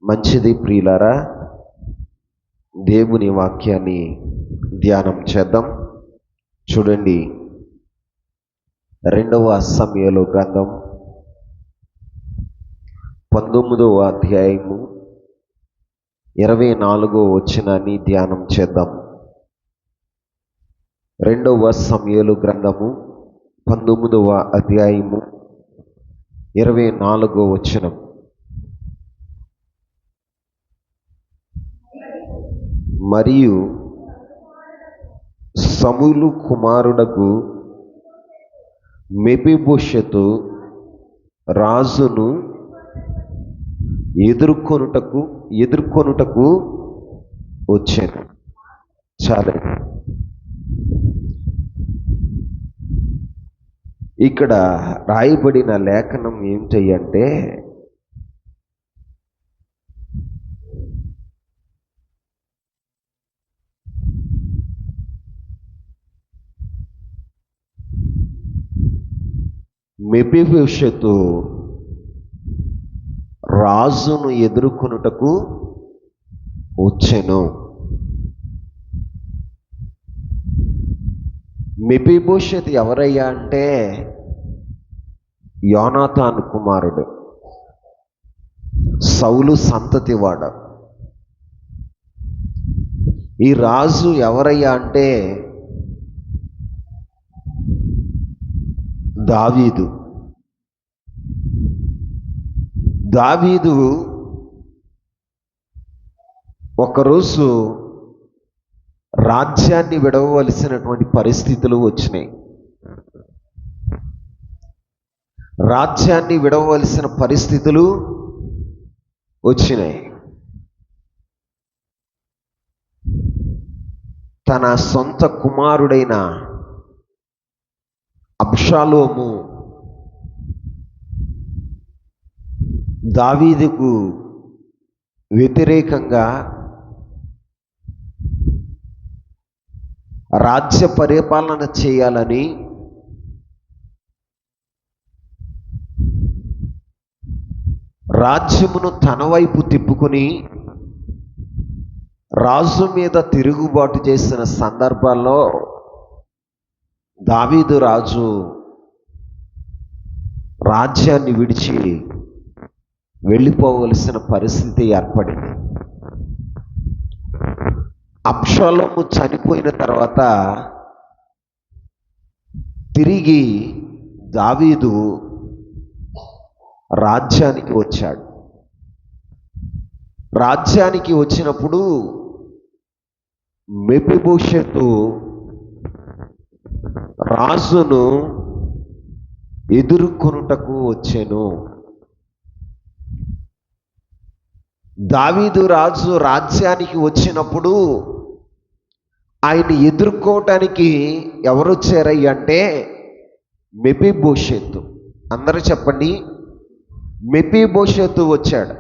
మంచిది ప్రియులారా, దేవుని వాక్యాన్ని ధ్యానం చేద్దాం. చూడండి, 2వ సమూయేలు గ్రంథం 19వ అధ్యాయము 24వ వచనాన్ని ధ్యానం చేద్దాం. 2వ సమూయేలు గ్రంథము 19వ అధ్యాయము 24వ వచనం. మరియు సమూయేలు కుమారుడగు మెఫీబోషెతు రాజును ఎదుర్కొనుటకు వచ్చాను. చాలా ఇక్కడ రాయబడిన లేఖనం ఏమిటంటే, మెఫీబోషెతు రాజును ఎదుర్కొనుటకు వచ్చెను. మెఫీబోషెతు ఎవరయ్యా అంటే యోనాతాను కుమారుడు, సౌలు సంతతివాడు. ఈ రాజు ఎవరయ్యా అంటే దావీదు ఒకరోజు రాజ్యాన్ని విడవవలసినటువంటి పరిస్థితులు వచ్చినాయి. తన సొంత కుమారుడైన అబ్షాలోము దావీదుకు వ్యతిరేకంగా రాజ్య పరిపాలన చేయాలని రాజ్యమును తన వైపు తిప్పుకొని రాజు మీద తిరుగుబాటు చేసిన సందర్భాల్లో దావీదు రాజు రాజ్యాన్ని విడిచి వెళ్ళిపోవలసిన పరిస్థితి ఏర్పడింది. అబ్షాలోము చనిపోయిన తర్వాత తిరిగి దావీదు రాజ్యానికి వచ్చాడు. రాజ్యానికి వచ్చినప్పుడు మెఫీబోషెతు రాజును ఎదుర్కొనుటకు వచ్చెను. దావీదు రాజు రాజ్యానికి వచ్చినప్పుడు ఆయన ఎదుర్కోవటానికి ఎవరు వచ్చారయ్య అంటే మెఫీబోషెతు. అందరూ చెప్పండి, మెఫీబోషెతు వచ్చాడు.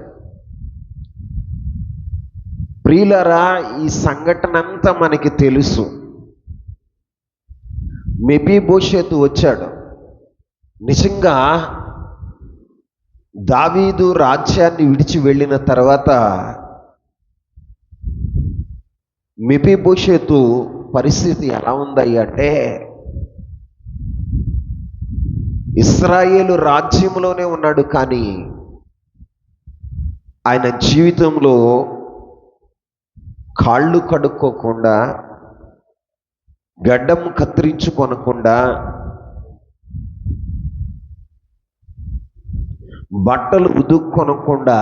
ప్రియులారా, ఈ సంఘటన అంతా మనకి తెలుసు. మెఫీబోషెతు వచ్చాడు. నిజంగా దావీదు రాజ్యాన్ని విడిచి వెళ్ళిన తర్వాత మెఫీబోషెతు పరిస్థితి ఎలా ఉందయ్య అంటే, ఇశ్రాయేలు రాజ్యంలోనే ఉన్నాడు, కానీ ఆయన జీవితంలో కాళ్ళు కడుక్కోకుండా, గడ్డం కత్తిరించుకొనకుండా, బట్టలు ఉదుక్కొనకుండా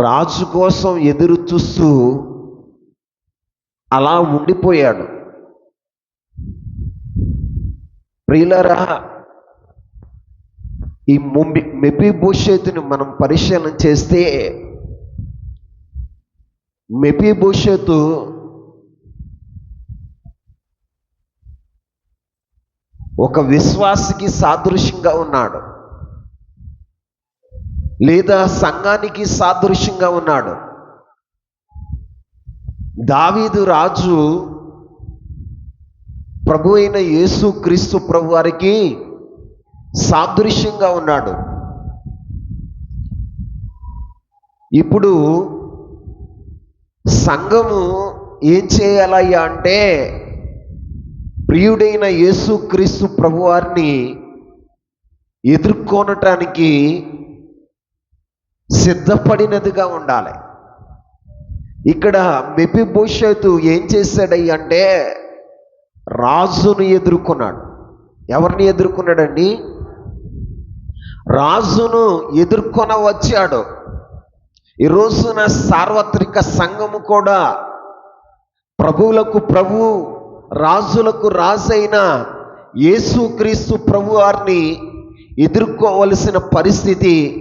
రాజు కోసం ఎదురు చూస్తూ అలా ఉండిపోయాడు. ప్రియులారా, ఈ మెఫీబోషెతుని మనం పరిశీలన చేస్తే, మెఫీబోషెతు ఒక విశ్వాసికి సాదృశ్యంగా ఉన్నాడు, లేదా సంఘానికి సాదృశ్యంగా ఉన్నాడు. దావీదు రాజు ప్రభు అయిన యేసు క్రీస్తు ప్రభు వారికి సాదృశ్యంగా ఉన్నాడు. ఇప్పుడు సంఘము ఏం చేయాలయ్యా అంటే ప్రియుడైన యేసుక్రీస్తు ప్రభువారిని ఎదుర్కొనటానికి సిద్ధపడినదిగా ఉండాలి. ఇక్కడ మెఫీబోషెతు ఏం చేశాడయ్యా అంటే రాజును ఎదుర్కొన్నాడు. ఎవరిని ఎదుర్కొన్నాడండి? రాజును ఎదుర్కొన వచ్చాడు. ఈ రోజున సార్వత్రిక సంఘము కూడా ప్రభువులకు ప్రభువు, రాజులకు రాజైన యేసుక్రీస్తు ప్రభువారిని ఎదుర్కోవలసిన పరిస్థితి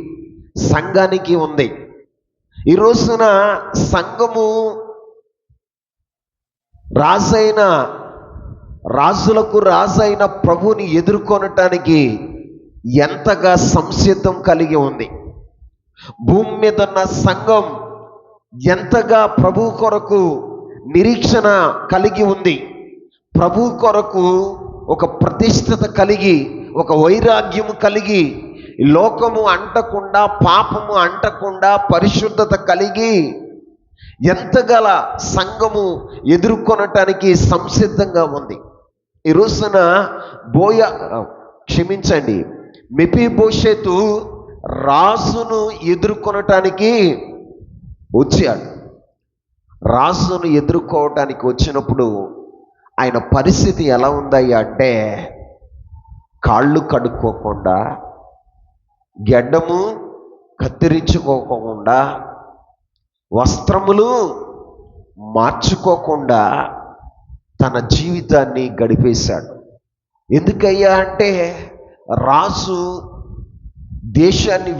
సంఘానికి ఉంది. ఈ రోజున సంఘము రాజులకు రాజైన ప్రభువుని ఎదుర్కొనటానికి ఎంతగా సంసిద్ధం కలిగి ఉంది. భూమి మీద ఉన్న సంఘం ఎంతగా ప్రభు కొరకు నిరీక్షణ కలిగి ఉంది. ప్రభు కొరకు ఒక ప్రతిష్టత కలిగి, ఒక వైరాగ్యము కలిగి, లోకము అంటకుండా, పాపము అంటకుండా పరిశుద్ధత కలిగి ఎంతగల సంఘము ఎదుర్కొనటానికి సంసిద్ధంగా ఉంది. ఈ రోజున మెఫీబోషెతు రాజును ఎదుర్కొనటానికి వచ్చాడు. రాజును ఎదుర్కోవటానికి వచ్చినప్పుడు ఆయన పరిస్థితి ఎలా ఉందయ్యా అంటే కాళ్ళు కడుక్కోకుండా, గెడ్డము కత్తిరించుకోకుండా, వస్త్రములు మార్చుకోకుండా తన జీవితాన్ని గడిపేశాడు. ఎందుకయ్యా అంటే రాజు దేశాన్ని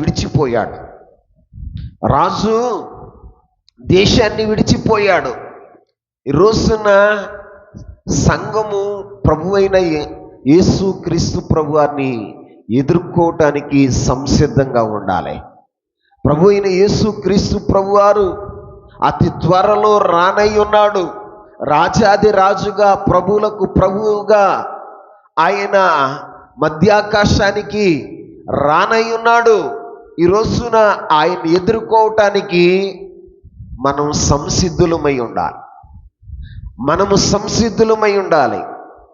విడిచిపోయాడు. ఈ రోజున సంఘము ప్రభు అయిన యేసుక్రీస్తు ప్రభువారిని ఎదుర్కోవటానికి సంసిద్ధంగా ఉండాలి. ప్రభు అయిన యేసుక్రీస్తు ప్రభువారు అతి త్వరలో రానై ఉన్నాడు. రాజాది రాజుగా, ప్రభువులకు ప్రభువుగా ఆయన మధ్యాకాశానికి రానై ఉన్నాడు. ఈ రోజున ఆయన ఎదుర్కోవటానికి మనం సంసిద్ధులమై ఉండాలి.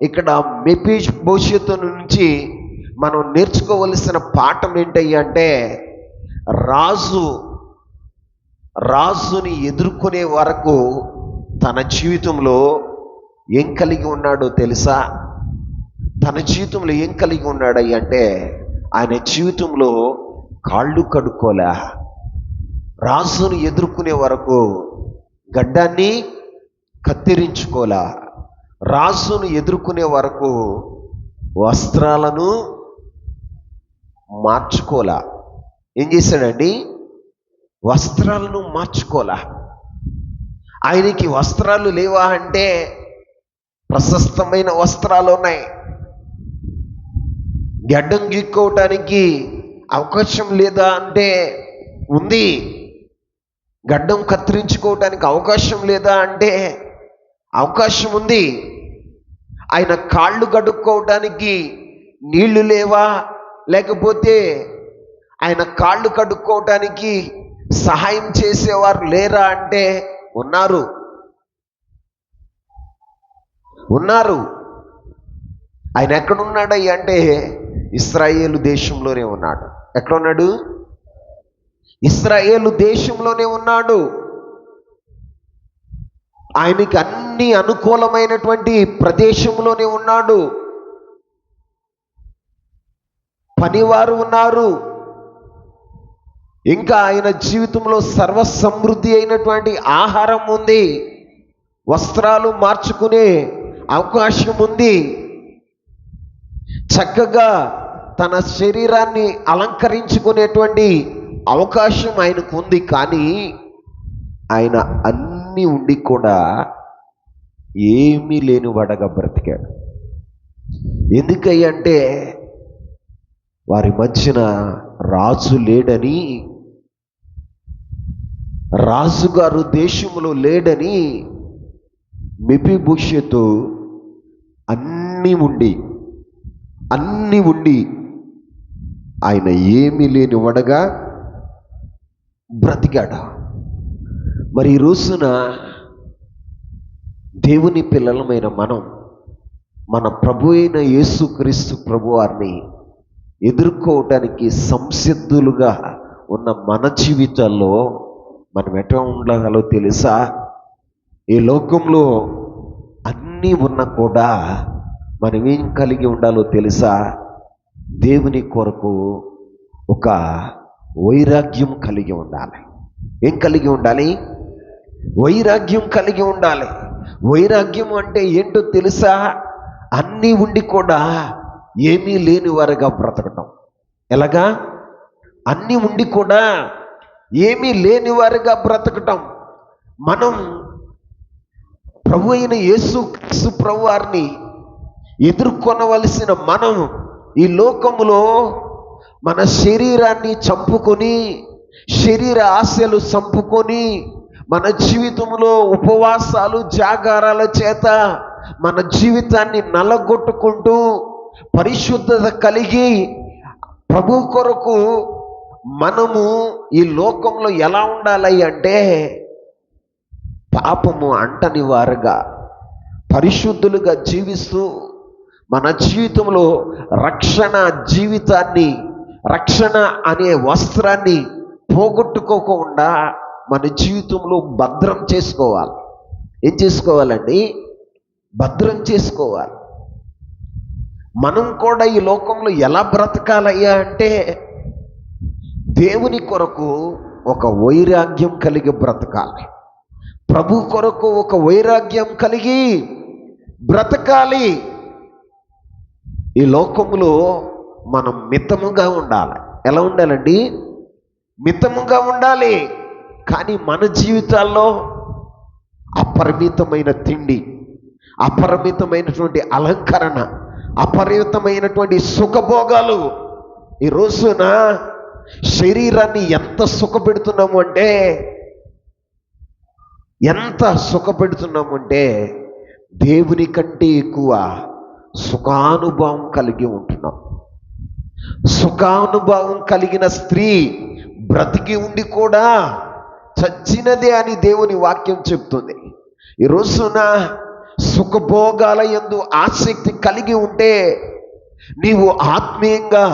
ఇక్కడ మెఫీబోషెతు నుంచి మనం నేర్చుకోవలసిన పాఠం ఏంటంటే రాజుని ఎదుర్కొనే వరకు తన జీవితంలో ఏం కలిగి ఉన్నాడో తెలుసా? తన జీవితంలో ఏం కలిగి ఉన్నాడంటే ఆయన జీవితంలో కాళ్ళు కడుక్కోలే. రాజును ఎదుర్కొనే వరకు గడ్డాన్ని కత్తిరించుకోలే. రాజును ఎదుర్కొనే వరకు వస్త్రాలను మార్చుకోలే. ఏం చేశాడండి? వస్త్రాలను మార్చుకోలే. ఆయనకి వస్త్రాలు లేవా అంటే ప్రశస్తమైన వస్త్రాలు ఉన్నాయి. గడ్డం గీక్కోవటానికి అవకాశం లేదా అంటే ఉంది. గడ్డం కత్తిరించుకోవటానికి అవకాశం లేదా అంటే అవకాశం ఉంది. ఆయన కాళ్ళు కడుక్కోవటానికి నీళ్లు లేవా, లేకపోతే ఆయన కాళ్ళు కడుక్కోవటానికి సహాయం చేసేవారు లేరా అంటే ఉన్నారు. ఆయన ఎక్కడున్నాడయ్య అంటే ఇశ్రాయేలు దేశంలోనే ఉన్నాడు. ఎక్కడున్నాడు? ఇశ్రాయేలు దేశంలోనే ఉన్నాడు. ఆయనకి అన్ని అనుకూలమైనటువంటి ప్రదేశంలోనే ఉన్నాడు. పనివారు ఉన్నారు. ఇంకా ఆయన జీవితంలో సర్వసమృద్ధి అయినటువంటి ఆహారం ఉంది. వస్త్రాలు మార్చుకునే అవకాశం ఉంది. చక్కగా తన శరీరాన్ని అలంకరించుకునేటువంటి అవకాశం ఆయనకు ఉంది. కానీ ఆయన అన్నీ ఉండి కూడా ఏమీ లేనివాడగా బ్రతికాడు. ఎందుకంటే వారి మధ్యన రాజు లేడని, రాజుగారు దేశంలో లేడని మెఫీబోషెతు అన్నీ ఉండి ఆయన ఏమీ లేని వడగా బ్రతికాడు. మరి ఈ రోజున దేవుని పిల్లలమైన మనం మన ప్రభు అయిన యేసుక్రీస్తు ప్రభు వారిని ఎదుర్కోవటానికి సంసిద్ధులుగా ఉన్న మన జీవితాల్లో మనం ఎట్లా ఉండగలో తెలుసా? ఈ లోకంలో అన్నీ ఉన్నా కూడా మనం ఏం కలిగి ఉండాలో తెలుసా? దేవుని కొరకు ఒక వైరాగ్యం కలిగి ఉండాలి. ఏం కలిగి ఉండాలి? వైరాగ్యం కలిగి ఉండాలి. వైరాగ్యం అంటే ఏంటో తెలుసా? అన్నీ ఉండి కూడా ఏమీ లేని వారుగా బ్రతకటం. ఎలాగా? అన్నీ ఉండి కూడా ఏమీ లేని వారుగా బ్రతకటం. మనం ప్రభు అయిన యేసుక్రీస్తు ప్రభు వారిని ఎదుర్కొనవలసిన మనం ఈ లోకములో మన శరీరాన్ని చంపుకొని, శరీర ఆశలు చంపుకొని, మన జీవితంలో ఉపవాసాలు జాగారాల చేత మన జీవితాన్ని నలగొట్టుకుంటూ పరిశుద్ధత కలిగి ప్రభు కొరకు మనము ఈ లోకంలో ఎలా ఉండాలి అంటే పాపము అంటని వారుగా పరిశుద్ధులుగా జీవిస్తూ మన జీవితంలో రక్షణ జీవితాన్ని, రక్షణ అనే వస్త్రాన్ని పోగొట్టుకోకుండా మన జీవితంలో భద్రం చేసుకోవాలి. ఏం చేసుకోవాలండి? భద్రం చేసుకోవాలి. మనం కూడా ఈ లోకంలో ఎలా బ్రతకాలయ్యా అంటే దేవుని కొరకు ఒక వైరాగ్యం కలిగి బ్రతకాలి. ప్రభు కొరకు ఒక వైరాగ్యం కలిగి బ్రతకాలి. ఈ లోకములో మనం మితముగా ఉండాలి. ఎలా ఉండాలండి? మితముగా ఉండాలి. కానీ మన జీవితాల్లో అపరిమితమైన తిండి, అపరిమితమైనటువంటి అలంకరణ, అపరిమితమైనటువంటి సుఖభోగాలు. ఈ రోజున శరీరాన్ని ఎంత సుఖపెడుతున్నాము అంటే, ఎంత సుఖపెడుతున్నాము అంటే దేవుని కంటే ఎక్కువ సుఖానుభవం కలిగి ఉంటున్నాం. సుఖానుభవం కలిగిన స్త్రీ బ్రతికి ఉండి కూడా చచ్చినదే అని దేవుని వాక్యం చెప్తుంది. ఈ రోజున సుఖభోగాల యందు ఆసక్తి కలిగి ఉంటే నీవు ఆత్మీయంగా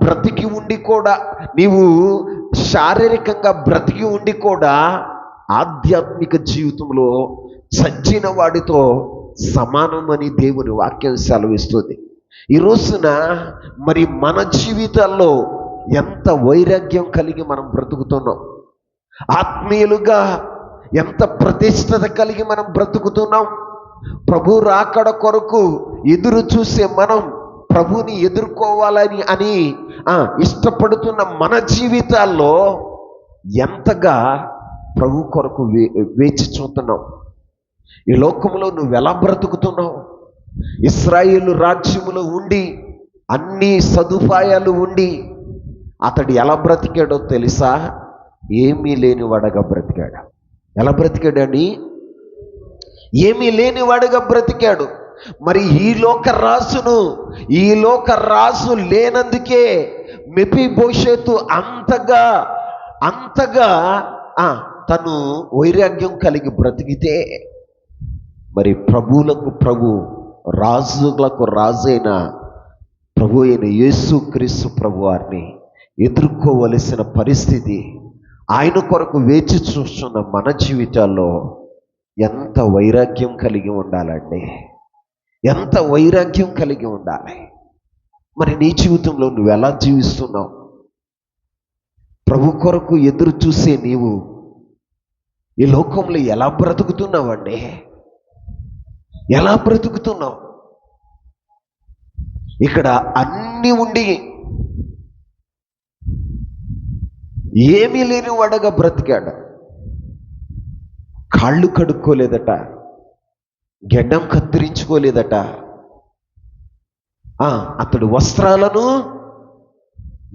బ్రతికి ఉండి కూడా, నీవు శారీరకంగా బ్రతికి ఉండి కూడా ఆధ్యాత్మిక జీవితంలో చచ్చిన వాడితో సమానమని దేవుని వాక్యం సెలవిస్తుంది. ఈ రోజున మరి మన జీవితాల్లో ఎంత వైరాగ్యం కలిగి మనం బ్రతుకుతున్నాం, ఆత్మీయులుగా ఎంత ప్రతిష్టత కలిగి మనం బ్రతుకుతున్నాం. ప్రభు రాకడ కొరకు ఎదురు చూసే మనం ప్రభుని ఎదుర్కోవాలని అని ఇష్టపడుతున్న మన జీవితాల్లో ఎంతగా ప్రభు కొరకు వేచి చూస్తున్నాం. ఈ లోకంలో నువ్వు ఎలా బ్రతుకుతున్నావు? ఇశ్రాయేలు రాజ్యములో ఉండి అన్ని సదుపాయాలు ఉండి అతడు ఎలా బ్రతికాడో తెలుసా? ఏమీ లేనివాడగా బ్రతికాడు. ఎలా బ్రతికాడని? ఏమీ లేనివాడుగా బ్రతికాడు. మరి ఈ లోక రాజు లేనందుకే మెఫీబోషెతు అంతగా తను వైరాగ్యం కలిగి బ్రతికితే, మరి ప్రభువులకు ప్రభు, రాజులకు రాజైన ప్రభు అయిన యేసుక్రీస్తు ప్రభు వారిని ఎదుర్కోవలసిన పరిస్థితి, ఆయన కొరకు వేచి చూస్తున్న మన జీవితాల్లో ఎంత వైరాగ్యం కలిగి ఉండాలండి? ఎంత వైరాగ్యం కలిగి ఉండాలి? మరి నీ జీవితంలో నువ్వు ఎలా జీవిస్తున్నావు? ప్రభు కొరకు ఎదురు చూసే నీవు ఈ లోకంలో ఎలా బ్రతుకుతున్నావండి? ఎలా బ్రతుకుతున్నావు? ఇక్కడ అన్నీ ఉండి ఏమీ లేని వాడగా బ్రతికాడు. కాళ్ళు కడుక్కోలేదట, గెడ్డం కత్తిరించుకోలేదట, అతడు వస్త్రాలను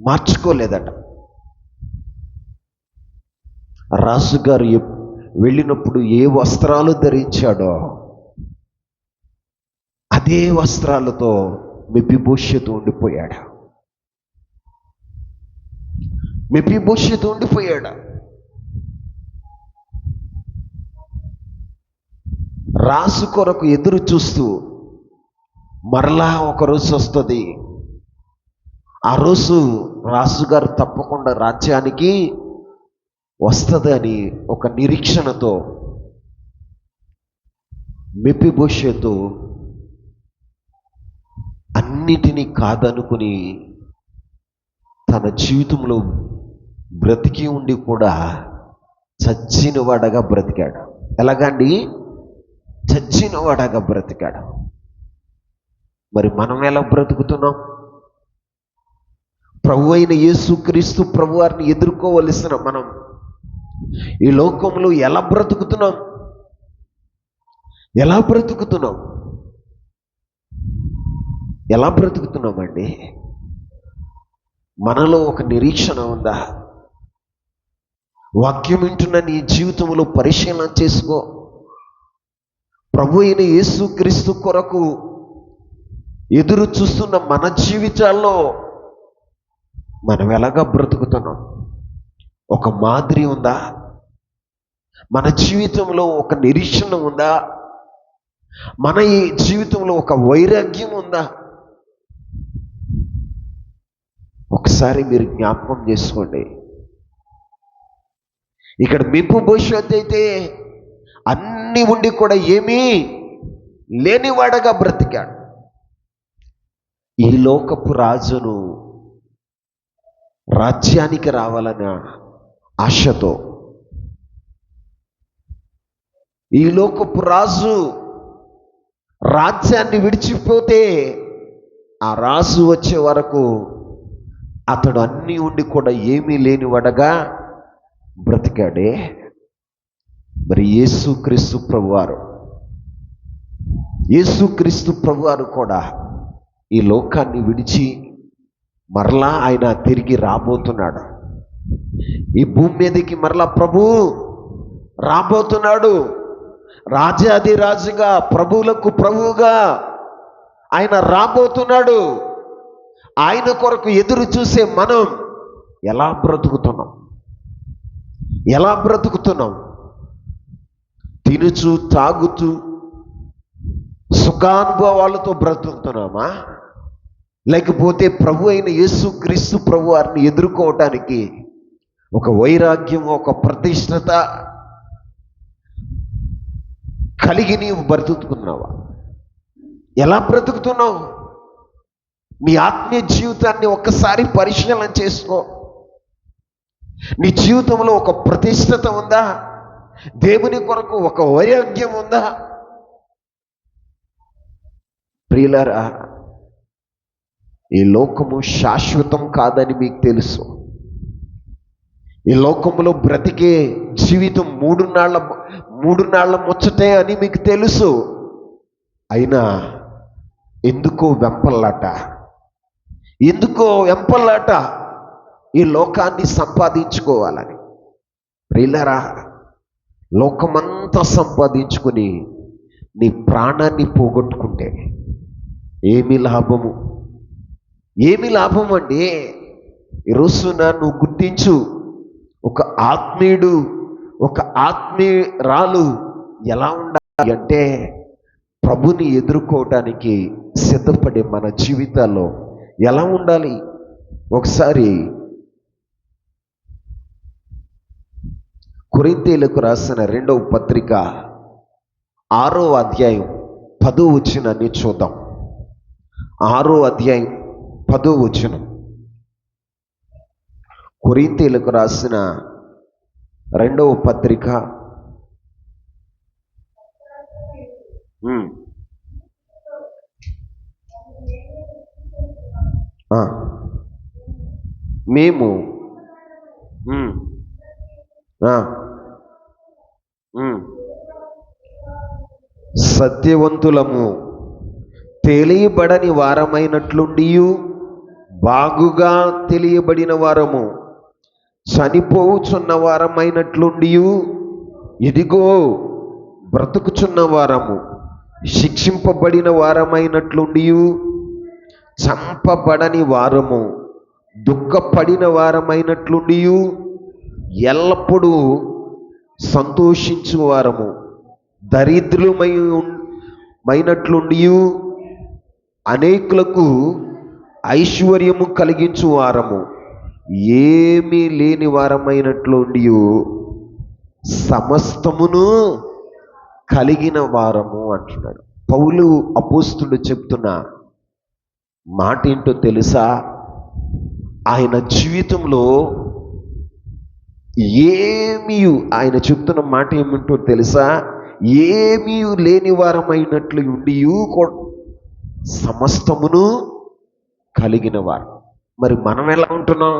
మార్చుకోలేదట. రాజుగారు వెళ్ళినప్పుడు ఏ వస్త్రాలు ధరించాడో అదే వస్త్రాలతో మెఫీబోషెతు ఉండిపోయాడు. రాజు కొరకు ఎదురు చూస్తూ మరలా ఒక రోజు వస్తుంది. ఆ రోజు రాజుగారు తప్పకుండా రాజ్యానికి వస్తుంది అని ఒక నిరీక్షణతో మెఫీబోషెతు అన్నిటినీ కాదనుకుని తన జీవితంలో బ్రతికి ఉండి కూడా చచ్చినవాడగా బ్రతికాడు. ఎలాగండి? చచ్చినవాడగా బ్రతికాడు. మరి మనం ఎలా బ్రతుకుతున్నాం? ప్రభు అయిన యేసుక్రీస్తు ప్రభు వారిని ఎదుర్కోవలసిన మనం ఈ లోకంలో ఎలా బ్రతుకుతున్నాం? ఎలా బ్రతుకుతున్నాం? ఎలా బ్రతుకుతున్నామండి? మనలో ఒక నిరీక్షణ ఉందా? వాక్యం వింటున్న నీ జీవితంలో పరిశీలన చేసుకో. ప్రభు అయిన యేసుక్రీస్తు కొరకు ఎదురు చూస్తున్న మన జీవితాల్లో మనం ఎలాగా బ్రతుకుతున్నాం? ఒక మాదిరి ఉందా? మన జీవితంలో ఒక నిరీక్షణ ఉందా? మన ఈ జీవితంలో ఒక వైరాగ్యం ఉందా? ఒకసారి మీరు జ్ఞాపకం చేసుకోండి. ఇక్కడ మెఫీబోషెతు అయితే అన్నీ ఉండి కూడా ఏమీ లేనివాడగా బ్రతికాడు. ఈ లోకపు రాజును రాజ్యానికి రావాలన్న ఆశతో, ఈ లోకపు రాజు రాజ్యాన్ని విడిచిపోతే ఆ రాజు వచ్చే వరకు అతడు అన్నీ ఉండి కూడా ఏమీ లేనివాడగా బ్రతికాడే. మరి యేసుక్రీస్తు ప్రభువారు కూడా ఈ లోకాన్ని విడిచి మరలా ఆయన తిరిగి రాబోతున్నాడు. ఈ భూమి మీదకి మరలా ప్రభు రాబోతున్నాడు. రాజాది రాజుగా, ప్రభువులకు ప్రభువుగా ఆయన రాబోతున్నాడు. ఆయన కొరకు ఎదురు చూసే మనం ఎలా బ్రతుకుతున్నాం? ఎలా బ్రతుకుతున్నాం? తినుచు తాగుతూ సుఖానుభవాలతో బ్రతుకుతున్నామా? లేకపోతే ప్రభు అయిన యేసుక్రీస్తు ప్రభు వారిని ఎదుర్కోవటానికి ఒక వైరాగ్యం, ఒక ప్రతిష్టత కలిగి నీవు బ్రతుకుతున్నావా? ఎలా బ్రతుకుతున్నావు? నీ ఆత్మీయ జీవితాన్ని ఒక్కసారి పరిశీలన చేసుకో. నీ జీవితంలో ఒక ప్రతిష్టత ఉందా? దేవుని కొరకు ఒక వైరాగ్యం ఉందా? ప్రియులారా, ఈ లోకము శాశ్వతం కాదని మీకు తెలుసు. ఈ లోకంలో బ్రతికే జీవితం మూడు నాళ్ళ ముచ్చటే అని మీకు తెలుసు. అయినా ఎందుకో వెంపల్లాట ఈ లోకాన్ని సంపాదించుకోవాలని. ప్రియులారా, లోకమంతా సంపాదించుకుని నీ ప్రాణాన్ని పోగొట్టుకుంటే ఏమి లాభము? ఏమి లాభం అండి? ఈరోజున నువ్వు గుర్తించు, ఒక ఆత్మీయుడు, ఒక ఆత్మీయురాలు ఎలా ఉండాలి అంటే ప్రభుని ఎదుర్కోవటానికి సిద్ధపడే మన జీవితాల్లో ఎలా ఉండాలి? ఒకసారి కొరింథీయులకు రాసిన 2వ పత్రిక 6వ అధ్యాయం 10వ వచనాన్ని చూద్దాం. 6వ అధ్యాయం 10వ వచనం. కొరింథీయులకు రాసిన 2వ పత్రిక మేము సత్యవంతులము, తెలియబడని వారమైనట్లుండి బాగుగా తెలియబడిన వారము, చనిపోవుచున్న వారమైనట్లుండి ఇదిగో బ్రతుకుచున్న వారము, శిక్షింపబడిన వారమైనట్లుండి చంపబడని వారము, దుఃఖపడిన వారమైనట్లుండి ఎల్లప్పుడూ సంతోషించు వారము, దరిద్రులమైనట్లుండి అనేకులకు ఐశ్వర్యము కలిగించు వారము, ఏమీ లేని వారమైనట్లుండి సమస్తమును కలిగిన వారము అంటున్నాడు. పౌలు అపోస్తుడు చెప్తున్న మాట ఏంటో తెలుసా? ఆయన జీవితంలో ఆయన చెప్తున్న మాట ఏమిటో తెలుసా? ఏమీ లేని వారమైనట్లు ఉండి సమస్తమును కలిగిన వారు. మరి మనం ఎలా ఉంటున్నాం?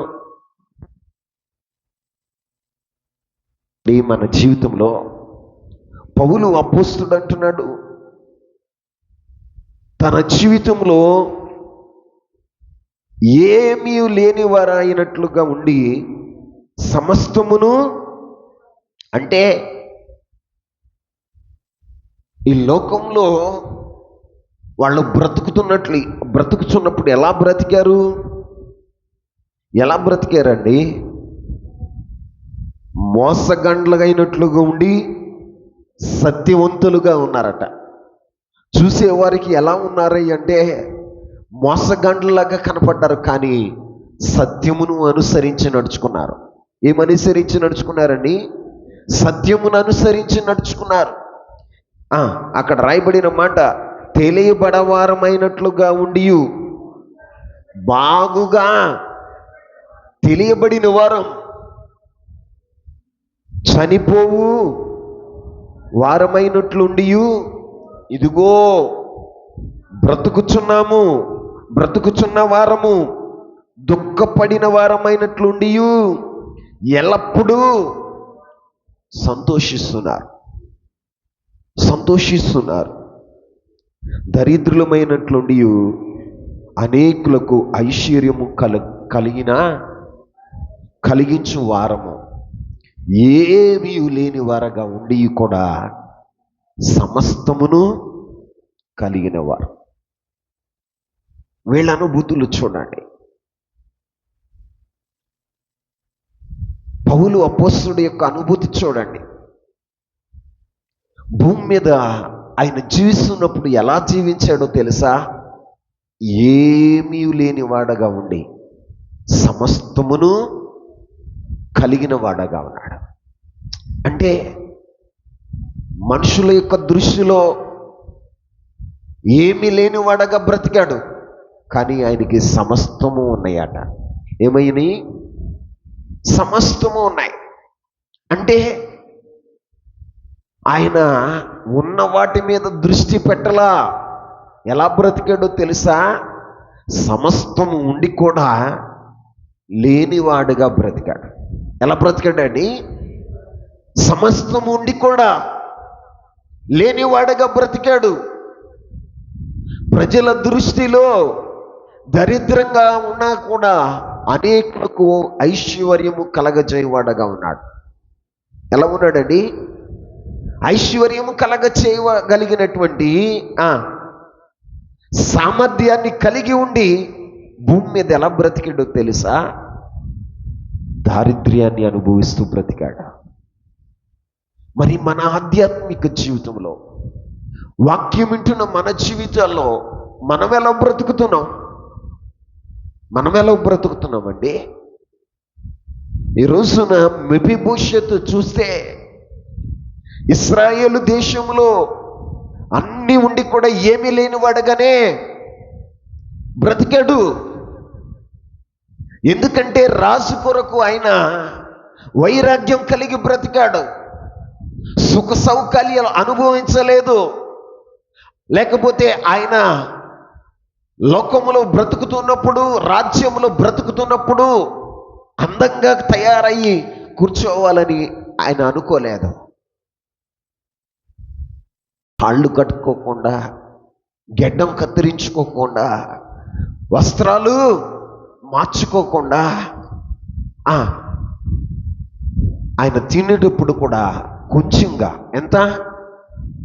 మన జీవితంలో పౌలు అపోస్తుడు అంటున్నాడు, తన జీవితంలో ఏమీ లేని వారైనట్లుగా ఉండి సమస్తమును, అంటే ఈ లోకంలో వాళ్ళు బ్రతుకుతున్నప్పుడు ఎలా బ్రతికారండి? మోసగండ్లైనట్లుగా ఉండి సత్యవంతులుగా ఉన్నారట. చూసేవారికి ఎలా ఉన్నారు అంటే మోసగండ్లలాగా కనపడ్డారు, కానీ సత్యమును అనుసరించి నడుచుకున్నారు. ఏమనుసరించి నడుచుకున్నారండి? సత్యమును అనుసరించి నడుచుకున్నారు. అక్కడ రాయబడిన మాట, తెలియబడవారమైనట్లుగా ఉండి, బాగుగా తెలియబడిన వారం, చనిపోవు వారమైనట్లుండి ఇదిగో బ్రతుకుచున్న వారము, దుఃఖపడిన వారమైనట్లుండి ఎల్లప్పుడూ సంతోషిస్తున్నారు. దరిద్రులమైనట్లుండి అనేకులకు ఐశ్వర్యము కలిగించు వారము, ఏమీ లేని వారగా ఉండి కూడా సమస్తమును కలిగిన వారు. వీళ్ళ అనుభూతులు చూడండి. పౌలు అపోస్తుడు యొక్క అనుభూతి చూడండి. భూమి మీద ఆయన జీవిస్తున్నప్పుడు ఎలా జీవించాడో తెలుసా? ఏమీ లేని వాడగా ఉండి సమస్తమును కలిగిన వాడగా ఉన్నాడు. అంటే మనుషుల యొక్క దృష్టిలో ఏమీ లేని వాడగా బ్రతికాడు, కానీ ఆయనకి సమస్తము ఉన్నాయట. ఏమైనాయి? సమస్తము ఉన్నాయి. అంటే ఆయన ఉన్న వాటి మీద దృష్టి పెట్టలా. ఎలా బ్రతికాడో తెలుసా? సమస్తము ఉండి కూడా లేనివాడుగా బ్రతికాడు. ఎలా బ్రతికాడండి? సమస్తము ఉండి కూడా లేనివాడుగా బ్రతికాడు. ప్రజల దృష్టిలో దరిద్రంగా ఉన్నా కూడా అనేకులకు ఐశ్వర్యము కలగజేయవాడగా ఉన్నాడు. ఎలా ఉన్నాడండి? ఐశ్వర్యము కలగచేయగలిగినటువంటి సామర్థ్యాన్ని కలిగి ఉండి భూమి మీద ఎలా బ్రతికాడో తెలుసా? దారిద్ర్యాన్ని అనుభవిస్తూ బ్రతికాడు. మరి మన ఆధ్యాత్మిక జీవితంలో, వాక్యం వింటున్న మన జీవితాల్లో మనం ఎలా బ్రతుకుతున్నామండి? ఈ రోజున మెఫీబోషెతు చూస్తే ఇశ్రాయేలు దేశంలో అన్నీ ఉండి కూడా ఏమీ లేనివాడుగానే బ్రతికాడు. ఎందుకంటే రాజు కొరకు ఆయన వైరాగ్యం కలిగి బ్రతికాడు. సుఖ సౌకర్యాలు అనుభవించలేదు. లేకపోతే ఆయన లోకములో బ్రతుకుతున్నప్పుడు, రాజ్యంలో బ్రతుకుతున్నప్పుడు అందంగా తయారయ్యి కూర్చోవాలని ఆయన అనుకోలేదు. కాళ్ళు కట్టుకోకుండా, గెడ్డం కత్తిరించుకోకుండా, వస్త్రాలు మార్చుకోకుండా ఆయన తినేటప్పుడు కూడా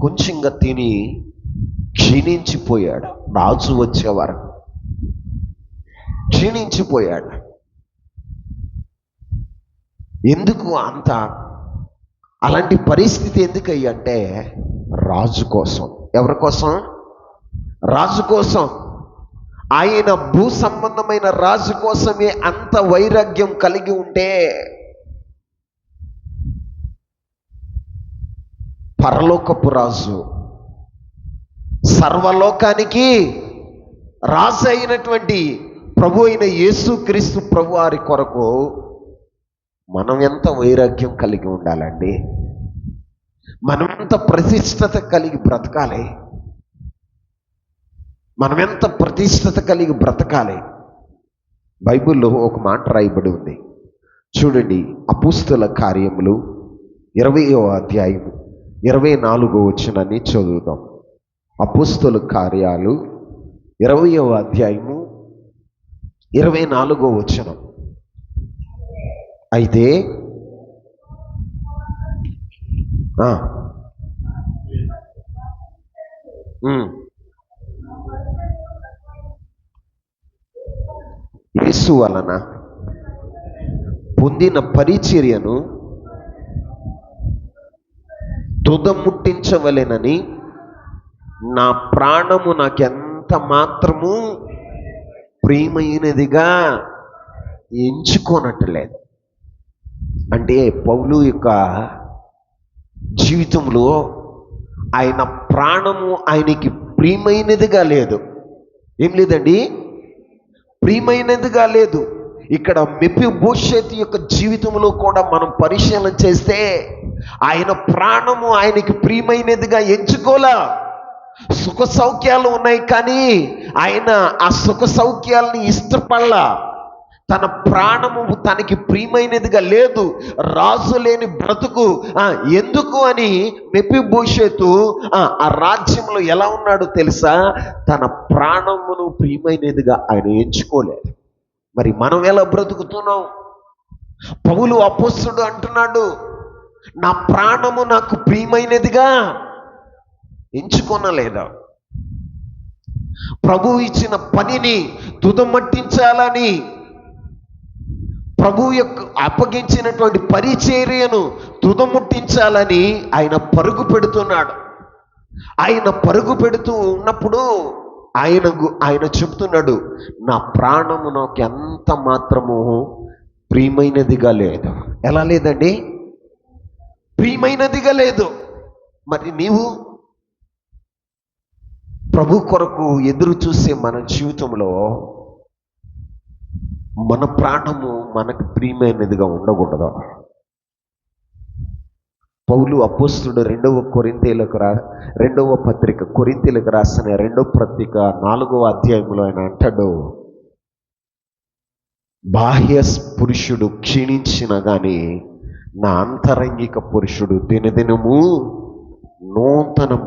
కొంచెంగా తిని క్షీణించిపోయాడు. రాజు వచ్చేవారు క్షీణించిపోయాడు. ఎందుకు అలాంటి పరిస్థితి ఎందుకయ్యంటే రాజు కోసం. ఎవరి కోసం? రాజు కోసం. ఆయన భూ సంబంధమైన రాజు కోసమే అంత వైరాగ్యం కలిగి ఉంటే పరలోకపు రాజు, సర్వలోకానికి రాజు అయినటువంటి ప్రభు అయిన యేసుక్రీస్తు ప్రభు వారి కొరకు మనం ఎంత వైరాగ్యం కలిగి ఉండాలండి? మనం ఎంత ప్రతిష్టత కలిగి బ్రతకాలి? మనం ఎంత ప్రతిష్టత కలిగి బ్రతకాలి? బైబిల్లో ఒక మాట రాయబడి ఉంది చూడండి. అపోస్తల కార్యములు 20వ అధ్యాయము 24వ వచనాన్ని చదువుదాం. అపోస్తల కార్యాలు 20వ అధ్యాయము 24వ వచనం. అయితే యేసు వలన పొందిన పరిచర్యను తుదముట్టించవలెనని నా ప్రాణము నాకెంత మాత్రము ప్రియమైనదిగా ఎంచుకోనట్లేదు. అంటే పౌలు యొక్క జీవితంలో ఆయన ప్రాణము ఆయనకి ప్రియమైనదిగా లేదు. ఏం లేదండి? ప్రియమైనదిగా లేదు. ఇక్కడ మెఫీబోషెతు యొక్క జీవితంలో కూడా మనం పరిశీలన చేస్తే ఆయన ప్రాణము ఆయనకి ప్రియమైనదిగా ఎంచుకోలా. సుఖ సౌఖ్యాలు ఉన్నాయి కానీ ఆయన ఆ సుఖ సౌఖ్యాలని ఇష్టపడలా. తన ప్రాణము తనకి ప్రియమైనదిగా లేదు. రాజు లేని బ్రతుకు ఎందుకు అని మెఫీబోషెతు ఆ రాజ్యంలో ఎలా ఉన్నాడో తెలుసా? తన ప్రాణమును ప్రియమైనదిగా ఆయన ఎంచుకోలేదు. మరి మనం ఎలా బ్రతుకుతున్నాం? పౌలు అపోస్తలుడు అంటున్నాడు, నా ప్రాణము నాకు ప్రియమైనదిగా ఎంచుకొనలేదా? ప్రభు ఇచ్చిన పనిని తుదమట్టించాలని, ప్రభు యొక్క అప్పగించినటువంటి పరిచర్యను తుదముట్టించాలని ఆయన పరుగు పెడుతున్నాడు. ఆయన పరుగు పెడుతూ ఉన్నప్పుడు ఆయన చెప్తున్నాడు, నా ప్రాణము నాకు ఎంత మాత్రము ప్రియమైనదిగా లేదు. ఎలా లేదండి? ప్రియమైనదిగా లేదు. మరి నీవు ప్రభు కొరకు ఎదురు చూసే మన జీవితంలో మన ప్రాణము మనకు ప్రియమైనదిగా ఉండకూడదు. పౌలు అపోస్తలుడు 2వ పత్రిక కొరింథీయులకు రాసిన 2వ పత్రిక 4వ అధ్యాయంలో ఆయన అంటాడు, బాహ్య పురుషుడు క్షీణించిన కానీ నా అంతరంగిక పురుషుడు దినదినము నూతనం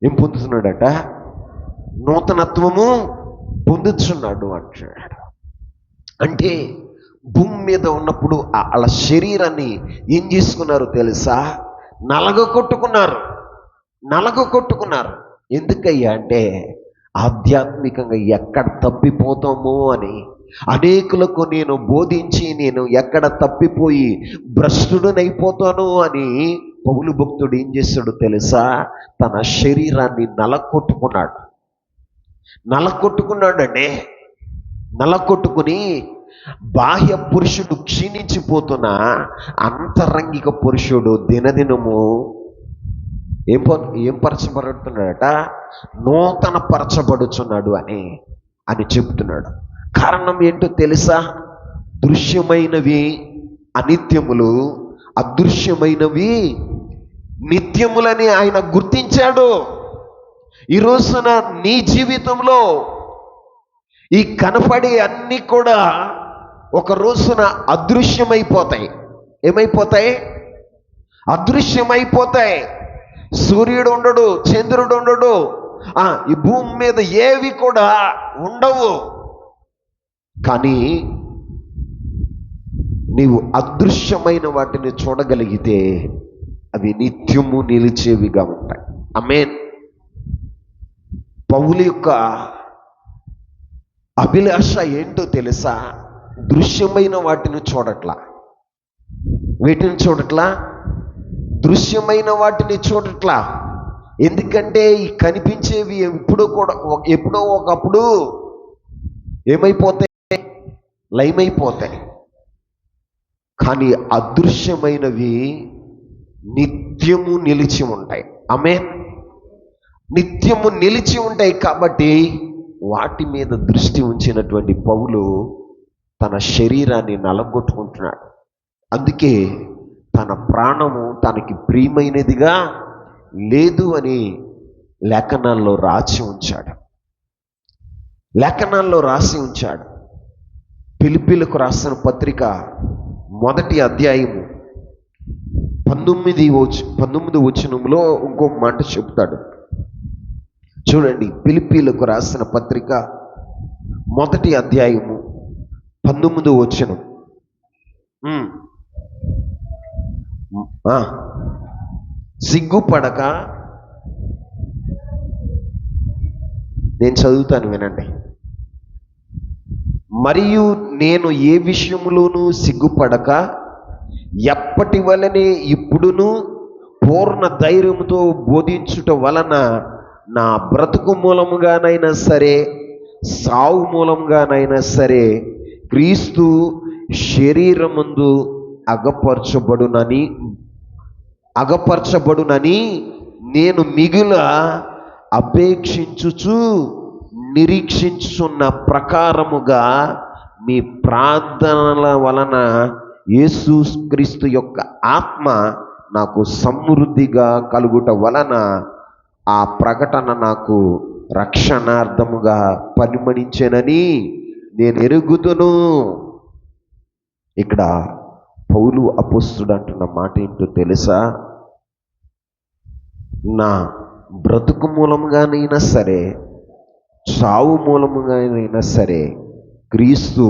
ఏం పొందుతున్నాడట? నూతనత్వము పొందుతున్నాడు అంటాడు. అంటే భూమి మీద ఉన్నప్పుడు వాళ్ళ శరీరాన్ని ఏం చేసుకున్నారు తెలుసా? నలగొట్టుకున్నారు. ఎందుకయ్యా అంటే ఆధ్యాత్మికంగా ఎక్కడ తప్పిపోతామో అని. అనేకులకు నేను బోధించి నేను ఎక్కడ తప్పిపోయి భ్రష్టుడనైపోతాను అని పౌలు భక్తుడు ఏం చేశాడు తెలుసా? తన శరీరాన్ని నలగొట్టుకున్నాడండి. నలగొట్టుకుని బాహ్య పురుషుడు క్షీణించిపోతున్న అంతరంగిక పురుషుడు దినదినము ఏం పరచబడుతున్నాడట? నూతన పరచబడుచున్నాడు అని చెబుతున్నాడు. కారణం ఏంటో తెలుసా? దృశ్యమైనవి అనిత్యములు, అదృశ్యమైనవి నిత్యములని ఆయన గుర్తించాడు. ఈ రోజున నీ జీవితంలో ఈ కనపడే అన్నీ కూడా ఒక రోజున అదృశ్యమైపోతాయి. ఏమైపోతాయి? అదృశ్యమైపోతాయి. సూర్యుడు ఉండడు, చంద్రుడు ఉండడు, ఈ భూమి మీద ఏవి కూడా ఉండవు. కానీ నీవు అదృశ్యమైన వాటిని చూడగలిగితే అవి నిత్యము నిలిచేవిగా ఉంటాయి. ఆమేన్. పౌలు యొక్క అభిలాష ఏంటో తెలుసా? దృశ్యమైన వాటిని చూడట్లా. వీటిని చూడట్లా, దృశ్యమైన వాటిని చూడట్లా. ఎందుకంటే ఈ కనిపించేవి ఎప్పుడో ఒకప్పుడు ఏమైపోతాయి? లయమైపోతాయి. కానీ అదృశ్యమైనవి నిత్యము నిలిచి ఉంటాయి. ఆమేన్. నిత్యము నిలిచి ఉంటాయి. కాబట్టి వాటి మీద దృష్టి ఉంచినటువంటి పౌలు తన శరీరాన్ని నలగొట్టుకుంటున్నాడు. అందుకే తన ప్రాణము తనకి ప్రియమైనదిగా లేదు అని లేఖనాల్లో రాసి ఉంచాడు. ఫిలిప్పీలకు రాసిన పత్రిక 1వ అధ్యాయము 19 వచనంలో ఇంకొక మాట చెప్తాడు. చూడండి, ఫిలిప్పీలకు రాసిన పత్రిక 1వ అధ్యాయము 19వ వచనం. సిగ్గుపడక, నేను చదువుతాను వినండి. మరియు నేను ఏ విషయములోనూ సిగ్గుపడక ఎప్పటి వలనే ఇప్పుడును పూర్ణ ధైర్యముతో బోధించుట వలన నా బ్రతుకు మూలముగానైనా సరే సావు మూలముగానైనా సరే క్రీస్తు శరీరమందు అగపరచబడునని నేను మిగుల అపేక్షించుచు నిరీక్షించుచున్న ప్రకారముగా మీ ప్రార్థనల వలన యేసుక్రీస్తు యొక్క ఆత్మ నాకు సమృద్ధిగా కలుగుట వలన ఆ ప్రకటన నాకు రక్షణార్థముగా పరిమళించెనని నేను ఎరుగుదును. ఇక్కడ పౌలు అపోస్తుడు అంటున్న మాట ఏంటో తెలుసా? నా బ్రతుకు మూలంగానైనా సరే చావు మూలముగానైనా సరే క్రీస్తు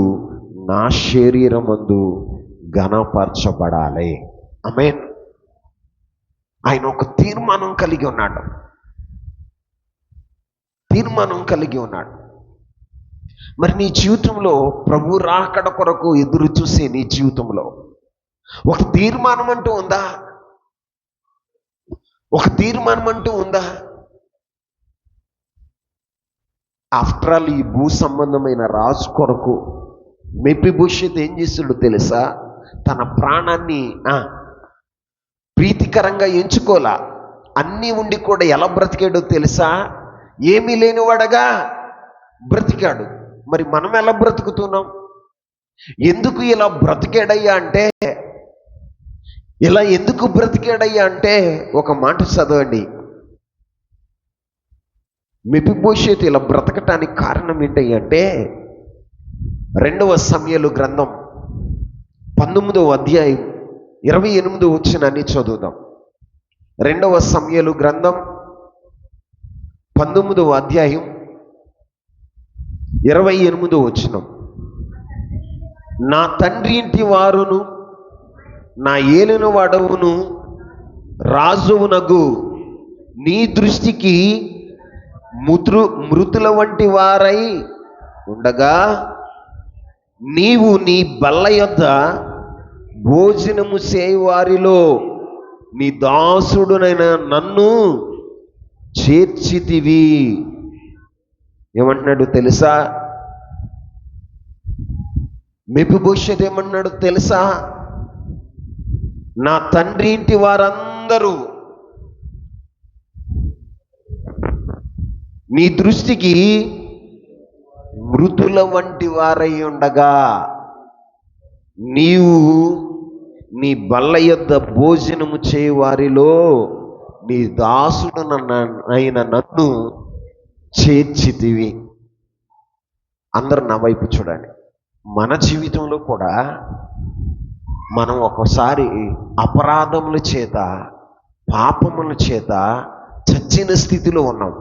నా శరీరమందు ఘనపరచబడాలి. ఆమేన్. ఆయన ఒక తీర్మానం కలిగి ఉన్నాడు. మరి నీ జీవితంలో ప్రభు రాకడ కొరకు ఎదురు చూసే నీ జీవితంలో ఒక తీర్మానం అంటూ ఉందా? ఆఫ్టర్ ఆల్ ఈ భూ సంబంధమైన రాజు కొరకు మెఫీబోషెత్ ఏం చేస్తాడో తెలుసా? తన ప్రాణాన్ని ప్రీతికరంగా ఎంచుకోలా. అన్నీ ఉండి కూడా ఎలా బ్రతికాడో తెలుసా? ఏమీ లేనివాడగా బ్రతికాడు. మరి మనం ఎలా బ్రతుకుతున్నాం? ఎందుకు ఇలా బ్రతికాడయ్యా అంటే ఒక మాట చదవండి. మెఫీబోషెతు ఇలా బ్రతకటానికి కారణం ఏంటయ్యా అంటే 2వ సమూయేలు గ్రంథం 19వ అధ్యాయం 28వ వచనాన్ని చదువుదాం. 2వ సమూయేలు గ్రంథం 19వ అధ్యాయం 28వ వచనం. నా తండ్రి ఇంటి వారును నా ఏలిన వాడవును రాజువునగు నీ దృష్టికి మృతుల వంటి వారై ఉండగా నీవు నీ బల్ల యొద్ద భోజనము చేయువారిలో నీ దాసుడునైన నన్ను చేర్చితివి. ఏమంటున్నాడు తెలుసా? మెఫీబోషెతు ఏమన్నాడు తెలుసా? నా తండ్రి ఇంటి వారందరూ నీ దృష్టికి మృతుల వంటి వారై ఉండగా నీవు నీ బల్ల యొద్ద భోజనము చేయువారిలో నీ దాసుడు అయిన నన్ను చేర్చితివి. అందరూ నా వైపు చూడండి. మన జీవితంలో కూడా మనం ఒకసారి అపరాధముల చేత పాపముల చేత చచ్చిన స్థితిలో ఉన్నాం.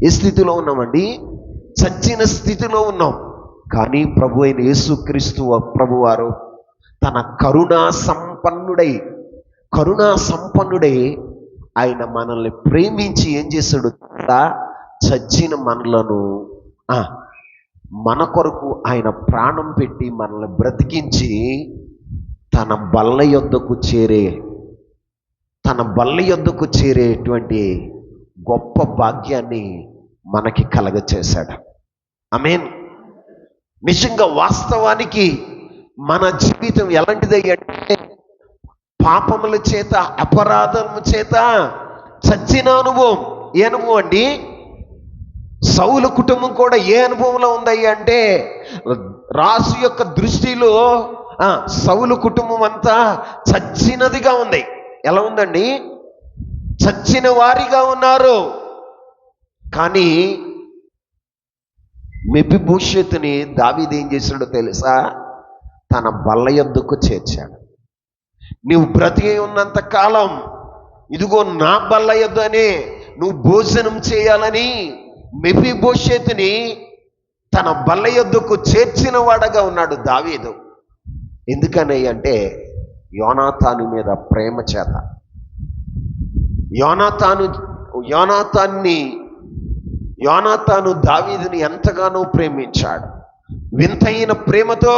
ఏ స్థితిలో ఉన్నామండి? చచ్చిన స్థితిలో ఉన్నాం. కానీ ప్రభు అయిన యేసుక్రీస్తు ప్రభువారు తన కరుణా సంపన్నుడై ఆయన మనల్ని ప్రేమించి ఏం చేశాడు? చచ్చిన మనలను మన కొరకు ఆయన ప్రాణం పెట్టి మనల్ని బ్రతికించి తన బల్ల యొద్దకు చేరే తన బల్ల యొద్దకు చేరేటువంటి గొప్ప భాగ్యాన్ని మనకి కలగచేశాడు. ఆమేన్. నిజంగా వాస్తవానికి మన జీవితం ఎలాంటిది అంటే పాపముల చేత, అపరాధము చేత చచ్చిన అనుభవం. ఏ అనుభవం అండి? సౌలు కుటుంబం కూడా ఏ అనుభవంలో ఉందయ్యా అంటే, రాజు యొక్క దృష్టిలో సౌలు కుటుంబం అంతా చచ్చినదిగా ఉంది. ఎలా ఉందండి? చచ్చిన వారిగా ఉన్నారు. కానీ మెఫీబోషెతుని దావీదు ఏం చేశాడో తెలుసా? తన బల్ల యొద్దకు చేర్చాడు. నీవు బ్రతికి ఉన్నంత కాలం ఇదిగో నా బల్ల యొద్దనే నువ్వు భోజనం చేయాలని మెఫీబోషెతుని తన బల్ల యొద్దకు చేర్చిన వాడగా ఉన్నాడు దావీదు. ఎందుకని అంటే యోనాతాను మీద ప్రేమ చేత. యోనాతాను దావీదుని ఎంతగానో ప్రేమించాడు. వింతైన ప్రేమతో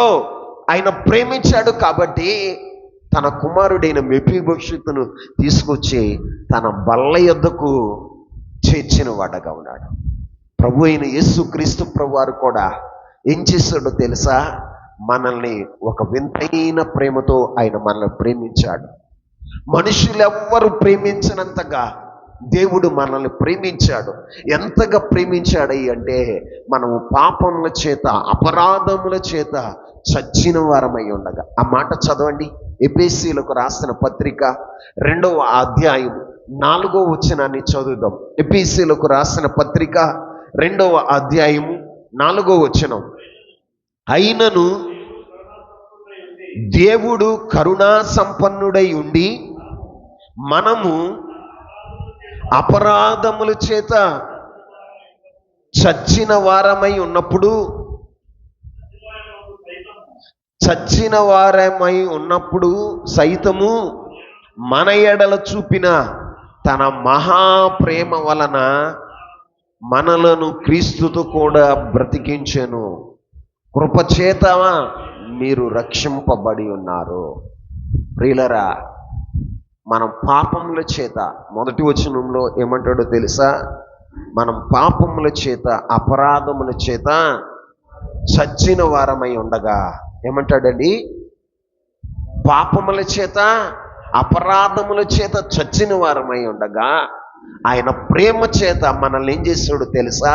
ఆయన ప్రేమించాడు. కాబట్టి తన కుమారుడైన మెఫీబోషెతును తీసుకొచ్చి తన బల్ల యొద్దకు చేర్చిన వాడగా ఉన్నాడు. ప్రభు అయిన యేసుక్రీస్తు ప్రభు వారు కూడా ఏం చేశాడో తెలుసా? మనల్ని ఒక వింతైన ప్రేమతో ఆయన మనల్ని ప్రేమించాడు. మనుషులెవ్వరూ ప్రేమించినంతగా దేవుడు మనల్ని ప్రేమించాడు. ఎంతగా ప్రేమించాడు అంటే మనము పాపముల చేత, అపరాధముల చేత చచ్చిన వారమై ఉండగా. ఆ మాట చదవండి. ఎఫెసీయులకు రాసిన పత్రిక 2వ అధ్యాయం 4వ వచనాన్ని చదువుదాం. ఎఫెసీయులకు రాసిన పత్రిక 2వ అధ్యాయం 4వ వచనం. అయినను దేవుడు కరుణా సంపన్నుడై ఉండి మనము అపరాధముల చేత చచ్చిన వారమై ఉన్నప్పుడు సైతము మన ఎడల చూపిన తన మహాప్రేమ వలన మనలను క్రీస్తుతో కూడా బ్రతికించెను. కృపచేత మీరు రక్షింపబడి ఉన్నారు. ప్రియులరా, మనం పాపముల చేత, మొదటి వచనంలో ఏమంటాడో తెలుసా? మనం పాపముల చేత, అపరాధముల చేత చచ్చిన వారమై ఉండగా. ఏమంటాడండి? పాపముల చేత, అపరాధముల చేత చచ్చిన వారమై ఉండగా ఆయన ప్రేమ చేత మనల్ని ఏం చేశాడో తెలుసా?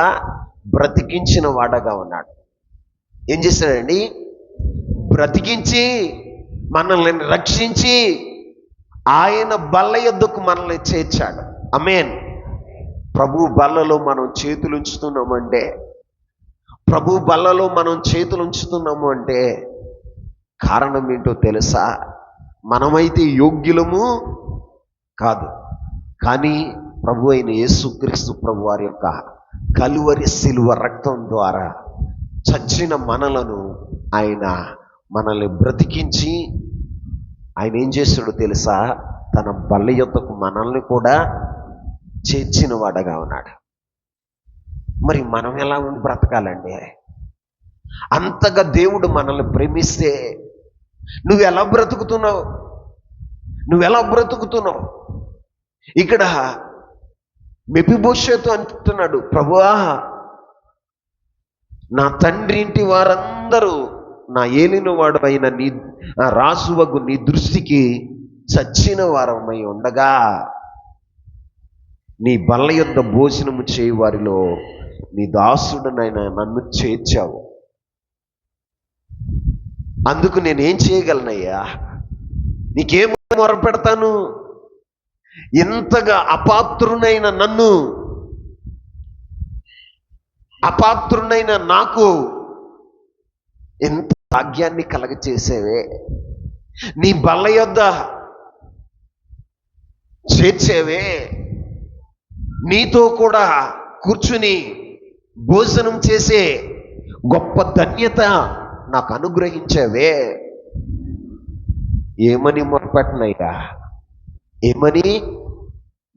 బ్రతికించిన వాడగా ఉన్నాడు. ఏం చేశాడండి? బ్రతికించి మనల్ని రక్షించి ఆయన బల్ల యొద్దకు మనల్ని చేర్చాడు. ఆమేన్. ప్రభు బల్లలో మనం చేతులు ఉంచుతున్నాము అంటే కారణం ఏంటో తెలుసా? మనమైతే యోగ్యులము కాదు, కానీ ప్రభు అయిన యేసుక్రీస్తు ప్రభు వారి యొక్క కలువరి శిలువ రక్తం ద్వారా చచ్చిన మనలను ఆయన మనల్ని బ్రతికించి ఆయన ఏం చేస్తాడో తెలుసా? తన బల్ల యొద్దకు మనల్ని కూడా చేర్చిన వాడగా ఉన్నాడు. మరి మనం ఎలా ఉండి బ్రతకాలండి? అంతగా దేవుడు మనల్ని ప్రేమిస్తే నువ్వెలా బ్రతుకుతున్నావు? ఇక్కడ మెఫీబోషెతు అంటున్నాడు, ప్రభువా, నా తండ్రి ఇంటి వారందరూ నా ఏలిన వాడు అయిన నీ రాజువగు నీ దృష్టికి చచ్చిన వారమై ఉండగా నీ బల్ల యొద్ద భోజనము చేయి వారిలో నీ దాసుడనైనా నన్ను చేర్చావు. అందుకు నేనేం చేయగలనయ్యా? నీకేం మొరపెడతాను? ఇంతగా అపాత్రునైన నాకు ఎంత భాగ్యాన్ని కలగచేసేవే, నీ బల్ల యొద్ద చేర్చేవే, నీతో కూడా కూర్చుని భోజనం చేసే గొప్ప ధన్యత నాకు అనుగ్రహించేవే. ఏమని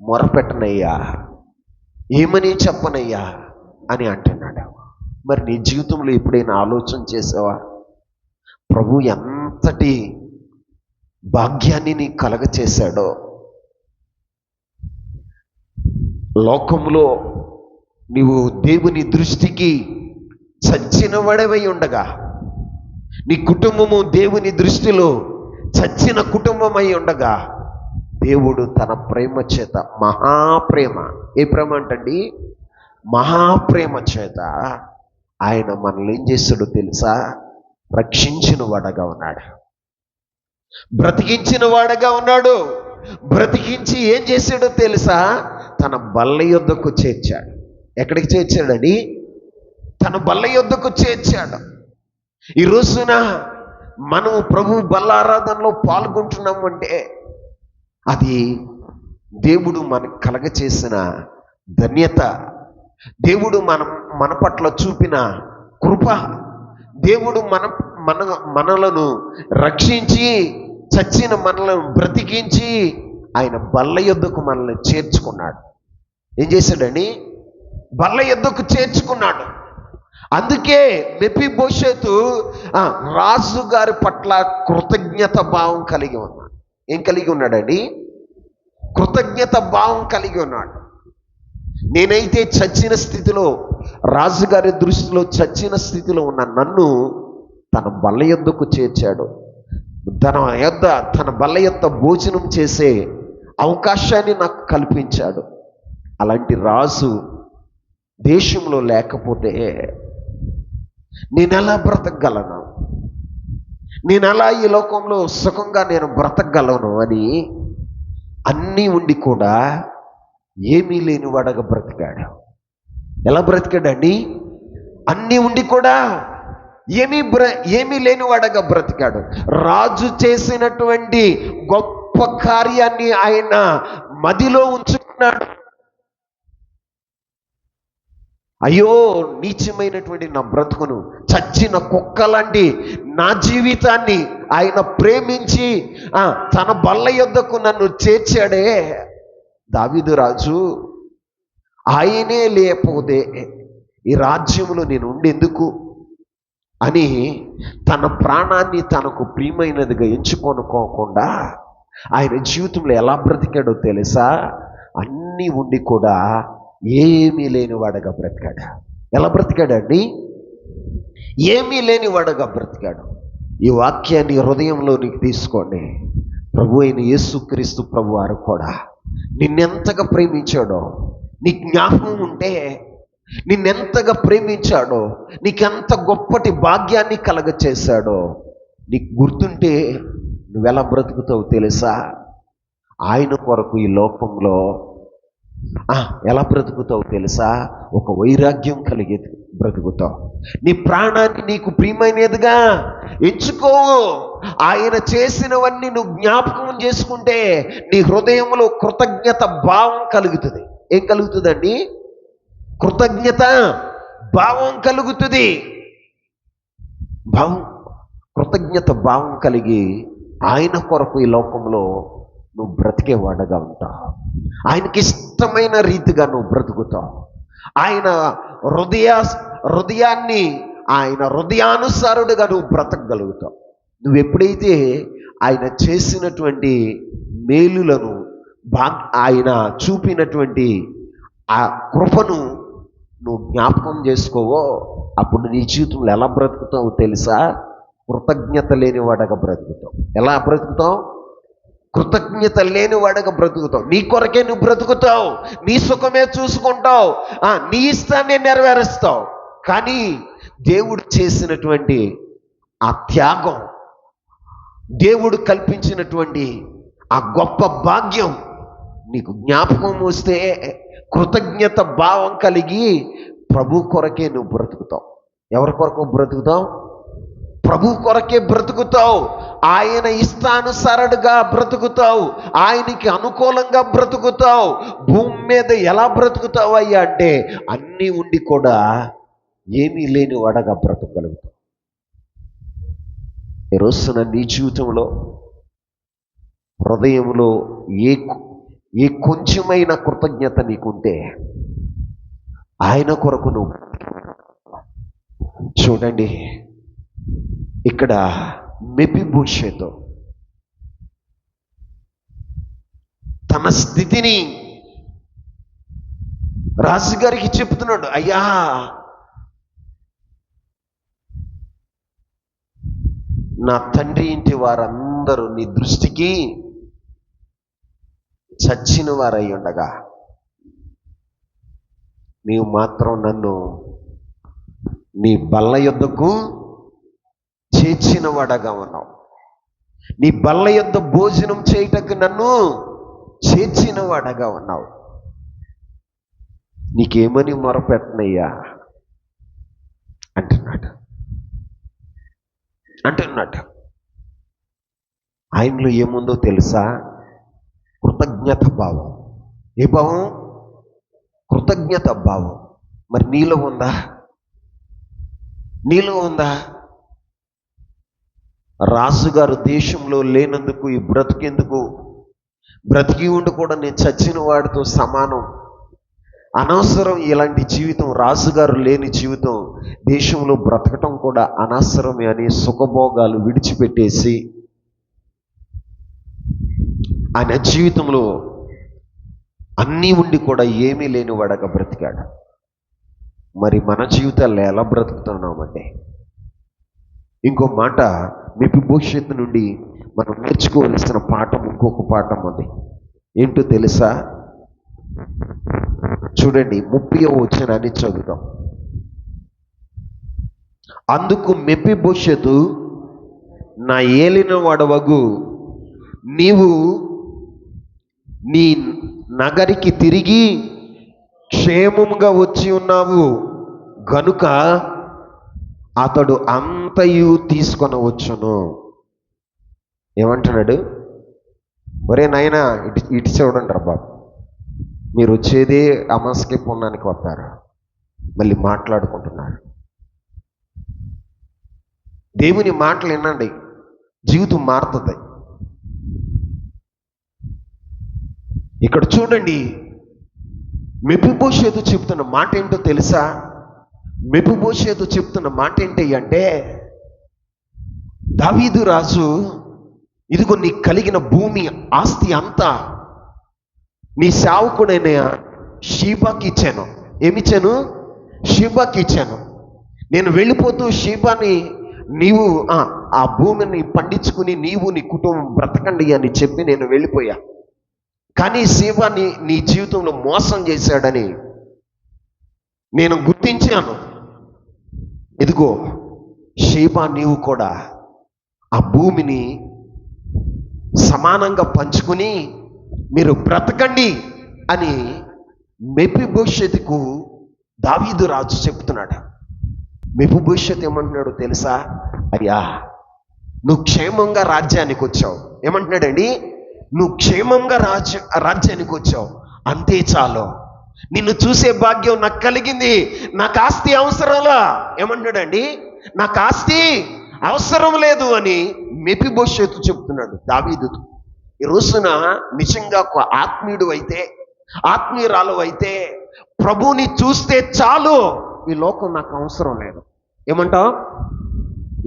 మొరపెట్టనయ్యా? ఏమని చెప్పనయ్యా అని అంటున్నాడు. మరి నీ జీవితంలో ఎప్పుడైనా ఆలోచన చేసావా? ప్రభు ఎంతటి భాగ్యాన్ని నీ కలగచేశాడో. లోకంలో నీవు దేవుని దృష్టికి చచ్చిన వాడవై ఉండగా, నీ కుటుంబము దేవుని దృష్టిలో చచ్చిన కుటుంబమై ఉండగా, దేవుడు తన ప్రేమ చేత, మహాప్రేమ, ఏ ప్రేమ అంటండి? మహాప్రేమ చేత ఆయన మనల్ని ఏం చేస్తాడో తెలుసా? రక్షించిన వాడగా ఉన్నాడు, బ్రతికించిన వాడగా ఉన్నాడు. బ్రతికించి ఏం చేశాడో తెలుసా? తన బల్ల యొద్దకు చేర్చాడు. ఎక్కడికి చేర్చాడని? తన బల్ల యొద్దకు చేర్చాడు. ఈ రోజున మనం ప్రభు బల్లారాధనలో పాల్గొంటున్నాము అంటే అది దేవుడు మనకు కలగచేసిన ధన్యత, దేవుడు మన పట్ల చూపిన కృప, దేవుడు మనలను రక్షించి చచ్చిన మనలను బ్రతికించి ఆయన బల్ల యొద్దకు మనల్ని చేర్చుకున్నాడు. ఏం చేశాడని? బల్ల యొద్దకు చేర్చుకున్నాడు. అందుకే మెఫీబోషెతు రాజు గారి పట్ల కృతజ్ఞత భావం కలిగి ఉన్నాడు. ఏం కలిగి ఉన్నాడండి? కృతజ్ఞత భావం కలిగి ఉన్నాడు. నేనైతే చచ్చిన స్థితిలో, రాజుగారి దృష్టిలో చచ్చిన స్థితిలో ఉన్న నన్ను తన బల్ల యొద్దకు చేర్చాడు. తన బల్ల యొద్ద భోజనం చేసే అవకాశాన్ని నాకు కల్పించాడు. అలాంటి రాజు దేశంలో లేకపోతే నేనెలా బ్రతకగలను? నేనెలా ఈ లోకంలో సుఖంగా నేను బ్రతకగలను అని అన్నీ ఉండి కూడా ఏమీ లేని వాడగా బ్రతికాడు. ఎలా బ్రతికాడండి? అన్నీ ఉండి కూడా ఏమీ లేని వాడగా బ్రతికాడు. రాజు చేసినటువంటి గొప్ప కార్యాన్ని ఆయన మదిలో ఉంచుకున్నాడు. అయ్యో, నీచమైనటువంటి నా బ్రతుకును, చచ్చిన కుక్క లాంటి నా జీవితాన్ని ఆయన ప్రేమించి తన బల్ల యొద్దకు నన్ను చేర్చాడే. దావీదు రాజు, ఆయనే లేకపోతే ఈ రాజ్యంలో నేను ఉండేందుకు అని తన ప్రాణాన్ని తనకు ప్రియమైనదిగా ఎంచుకొనుకోకుండా ఆయన జీవితంలో ఎలా బ్రతికాడో తెలుసా? అన్నీ ఉండి కూడా ఏమీ లేనివాడగా బ్రతికాడు. ఎలా బ్రతికాడండి? ఏమీ లేనివాడగా బ్రతికాడు. ఈ వాక్యాన్ని హృదయంలోనికి తీసుకోండి. ప్రభు అయిన యేసుక్రీస్తు ప్రభు వారు కూడా నిన్నెంతగా ప్రేమించాడో నీ జ్ఞాపకం ఉంటే, నిన్నెంతగా ప్రేమించాడో, నీకెంత గొప్పటి భాగ్యాన్ని కలగచేశాడో నీకు గుర్తుంటే నువ్వెలా బ్రతుకుతావు తెలుసా? ఆయన కొరకు ఈ లోకంలో ఎలా బ్రతుకుతావు తెలుసా? ఒక వైరాగ్యం కలిగి బ్రతుకుతావు. నీ ప్రాణాన్ని నీకు ప్రియమైనదిగా ఎంచుకో. ఆయన చేసినవన్నీ నువ్వు జ్ఞాపకం చేసుకుంటే నీ హృదయంలో కృతజ్ఞత భావం కలుగుతుంది. ఏం కలుగుతుందండి? కృతజ్ఞత భావం కలుగుతుంది. కృతజ్ఞత భావం కలిగి ఆయన కొరకు ఈ లోకంలో నువ్వు బ్రతికేవాడగా ఉంటావు. ఆయనకి ఇష్టమైన రీతిగా నువ్వు బ్రతుకుతావు. ఆయన హృదయాన్ని ఆయన హృదయానుసారుడుగా నువ్వు బ్రతకగలుగుతావు. నువ్వు ఎప్పుడైతే ఆయన చేసినటువంటి మేలులను, ఆయన చూపినటువంటి ఆ కృపను నువ్వు జ్ఞాపకం చేసుకోవో, అప్పుడు నీ జీవితంలో ఎలా బ్రతుకుతావు తెలుసా? కృతజ్ఞత లేనివాడగా బ్రతుకుతావు. ఎలా బ్రతుకుతావు? కృతజ్ఞత లేనివాడగా బ్రతుకుతావు. నీ కొరకే నువ్వు బ్రతుకుతావు, నీ సుఖమే చూసుకుంటావు, నీ ఇష్టాన్ని నెరవేరుస్తావు. కానీ దేవుడు చేసినటువంటి ఆ త్యాగం, దేవుడు కల్పించినటువంటి ఆ గొప్ప భాగ్యం నీకు జ్ఞాపకం వస్తే కృతజ్ఞత భావం కలిగి ప్రభు కొరకే నువ్వు బ్రతుకుతావు. ఎవరి కొరకు బ్రతుకుతావు? ప్రభు కొరకే బ్రతుకుతావు. ఆయన ఇష్టానుసారుడుగా బ్రతుకుతావు. ఆయనకి అనుకూలంగా బ్రతుకుతావు. భూమి మీద ఎలా బ్రతుకుతావు అయ్యా అంటే అన్నీ ఉండి కూడా ఏమీ లేని వాడగా బ్రతకగలుగుతావు. ఈ రోజున నీ జీవితంలో హృదయంలో ఏ కొంచెమైన కృతజ్ఞత నీకుంటే ఆయన కొరకు నువ్వు చూడండి. ఇక్కడ మెఫీబోషెతు తన స్థితిని రాజుగారికి చెప్తున్నాడు, అయ్యా నా తండ్రి ఇంటి వారందరూ నీ దృష్టికి చచ్చిన వారై ఉండగా నీవు మాత్రం నన్ను నీ బల్ల యొద్దకు చేర్చిన వాడగా ఉన్నావు. నీ బల్ల యొద్ద భోజనం చేయటకు నన్ను చేర్చిన వాడగా ఉన్నావు. నీకేమని మొరపెట్టనయ్యా అంటున్నాడు. ఆయనలో ఏముందో తెలుసా? కృతజ్ఞత భావం. ఏ భావం? కృతజ్ఞత భావం. మరి నీలో ఉందా? రాజుగారు దేశంలో లేనందుకు ఈ బ్రతికేందుకు, బ్రతికి ఉండి కూడా నేను చచ్చిన వాడితో సమానం, అనవసరం ఇలాంటి జీవితం, రాజుగారు లేని జీవితం, దేశంలో బ్రతకటం కూడా అనవసరమే అని సుఖభోగాలు విడిచిపెట్టేసి ఆయన జీవితంలో అన్నీ ఉండి కూడా ఏమీ లేని వాడగా బ్రతికాడు. మరి మన జీవితాల్లో ఎలా బ్రతుకుతున్నామంటే? ఇంకో మాట, మెఫీబోషెతు నుండి మనం నేర్చుకోవాల్సిన పాఠం, ఇంకొక పాఠం ఉంది. ఏంటో తెలుసా? చూడండి, 30వ వచనాన్ని చదువుదాం. అందుకు మెఫీబోషెతు, నా ఏలిన వాడవగు నీవు నీ నగరికి తిరిగి క్షేమముగా వచ్చి ఉన్నావు గనుక అతడు అంతయు తీసుకొనవచ్చును. ఏమంటున్నాడు? ఒరే నాయనా, ఇటు చూడండి రా బాబు, మీరు వచ్చేదే అమాస్కే పుణ్యానికి వస్తారు, మళ్ళీ మాట్లాడుకుంటున్నారు. దేవుని మాటలు వినండి, జీవితం మారుతుంది. ఇక్కడ చూడండి, మెఫీబోషెతు చెప్తున్న మాట ఏంటో తెలుసా? మెఫీబోషెతు చెప్తున్న మాట ఏంటి అంటే, దావీదు రాజు, ఇదిగో నీకు కలిగిన భూమి ఆస్తి అంతా నీ సేవకుడైన షీబాకి ఇచ్చాను. ఏమిచ్చాను? షీబాకి ఇచ్చాను. నేను వెళ్ళిపోతూ షీబాని, నీవు ఆ భూమిని పండించుకుని నీవు నీ కుటుంబం బ్రతకండి అని చెప్పి నేను వెళ్ళిపోయా. కానీ షీబాని నీ జీవితంలో మోసం చేశాడని నేను గుర్తించాను. ఇదిగో షీబా, నీవు కూడా ఆ భూమిని సమానంగా పంచుకుని మీరు బ్రతకండి అని మెఫీబోషెతుకు దావీదు రాజు చెప్తున్నాడు. మెఫీబోషెతు ఏమంటున్నాడు తెలుసా? అయ్యా, నువ్వు క్షేమంగా రాజ్యానికి వచ్చావు. ఏమంటున్నాడండి? నువ్వు క్షేమంగా రాజ్యానికి వచ్చావు, అంతే చాలు. నిన్ను చూసే భాగ్యం నాకు కలిగింది, నాకు ఆస్తి అవసరంలా. ఏమంటున్నాడండి? నాకు ఆస్తి అవసరం లేదు అని మెఫీబోషెతు చెప్తున్నాడు దావీదుతో. ఈ రోజున నిజంగా ఒక ఆత్మీయుడు అయితే, ఆత్మీయురాలు అయితే, ప్రభువుని చూస్తే చాలు, ఈ లోకం నాకు అవసరం లేదు. ఏమంటావు?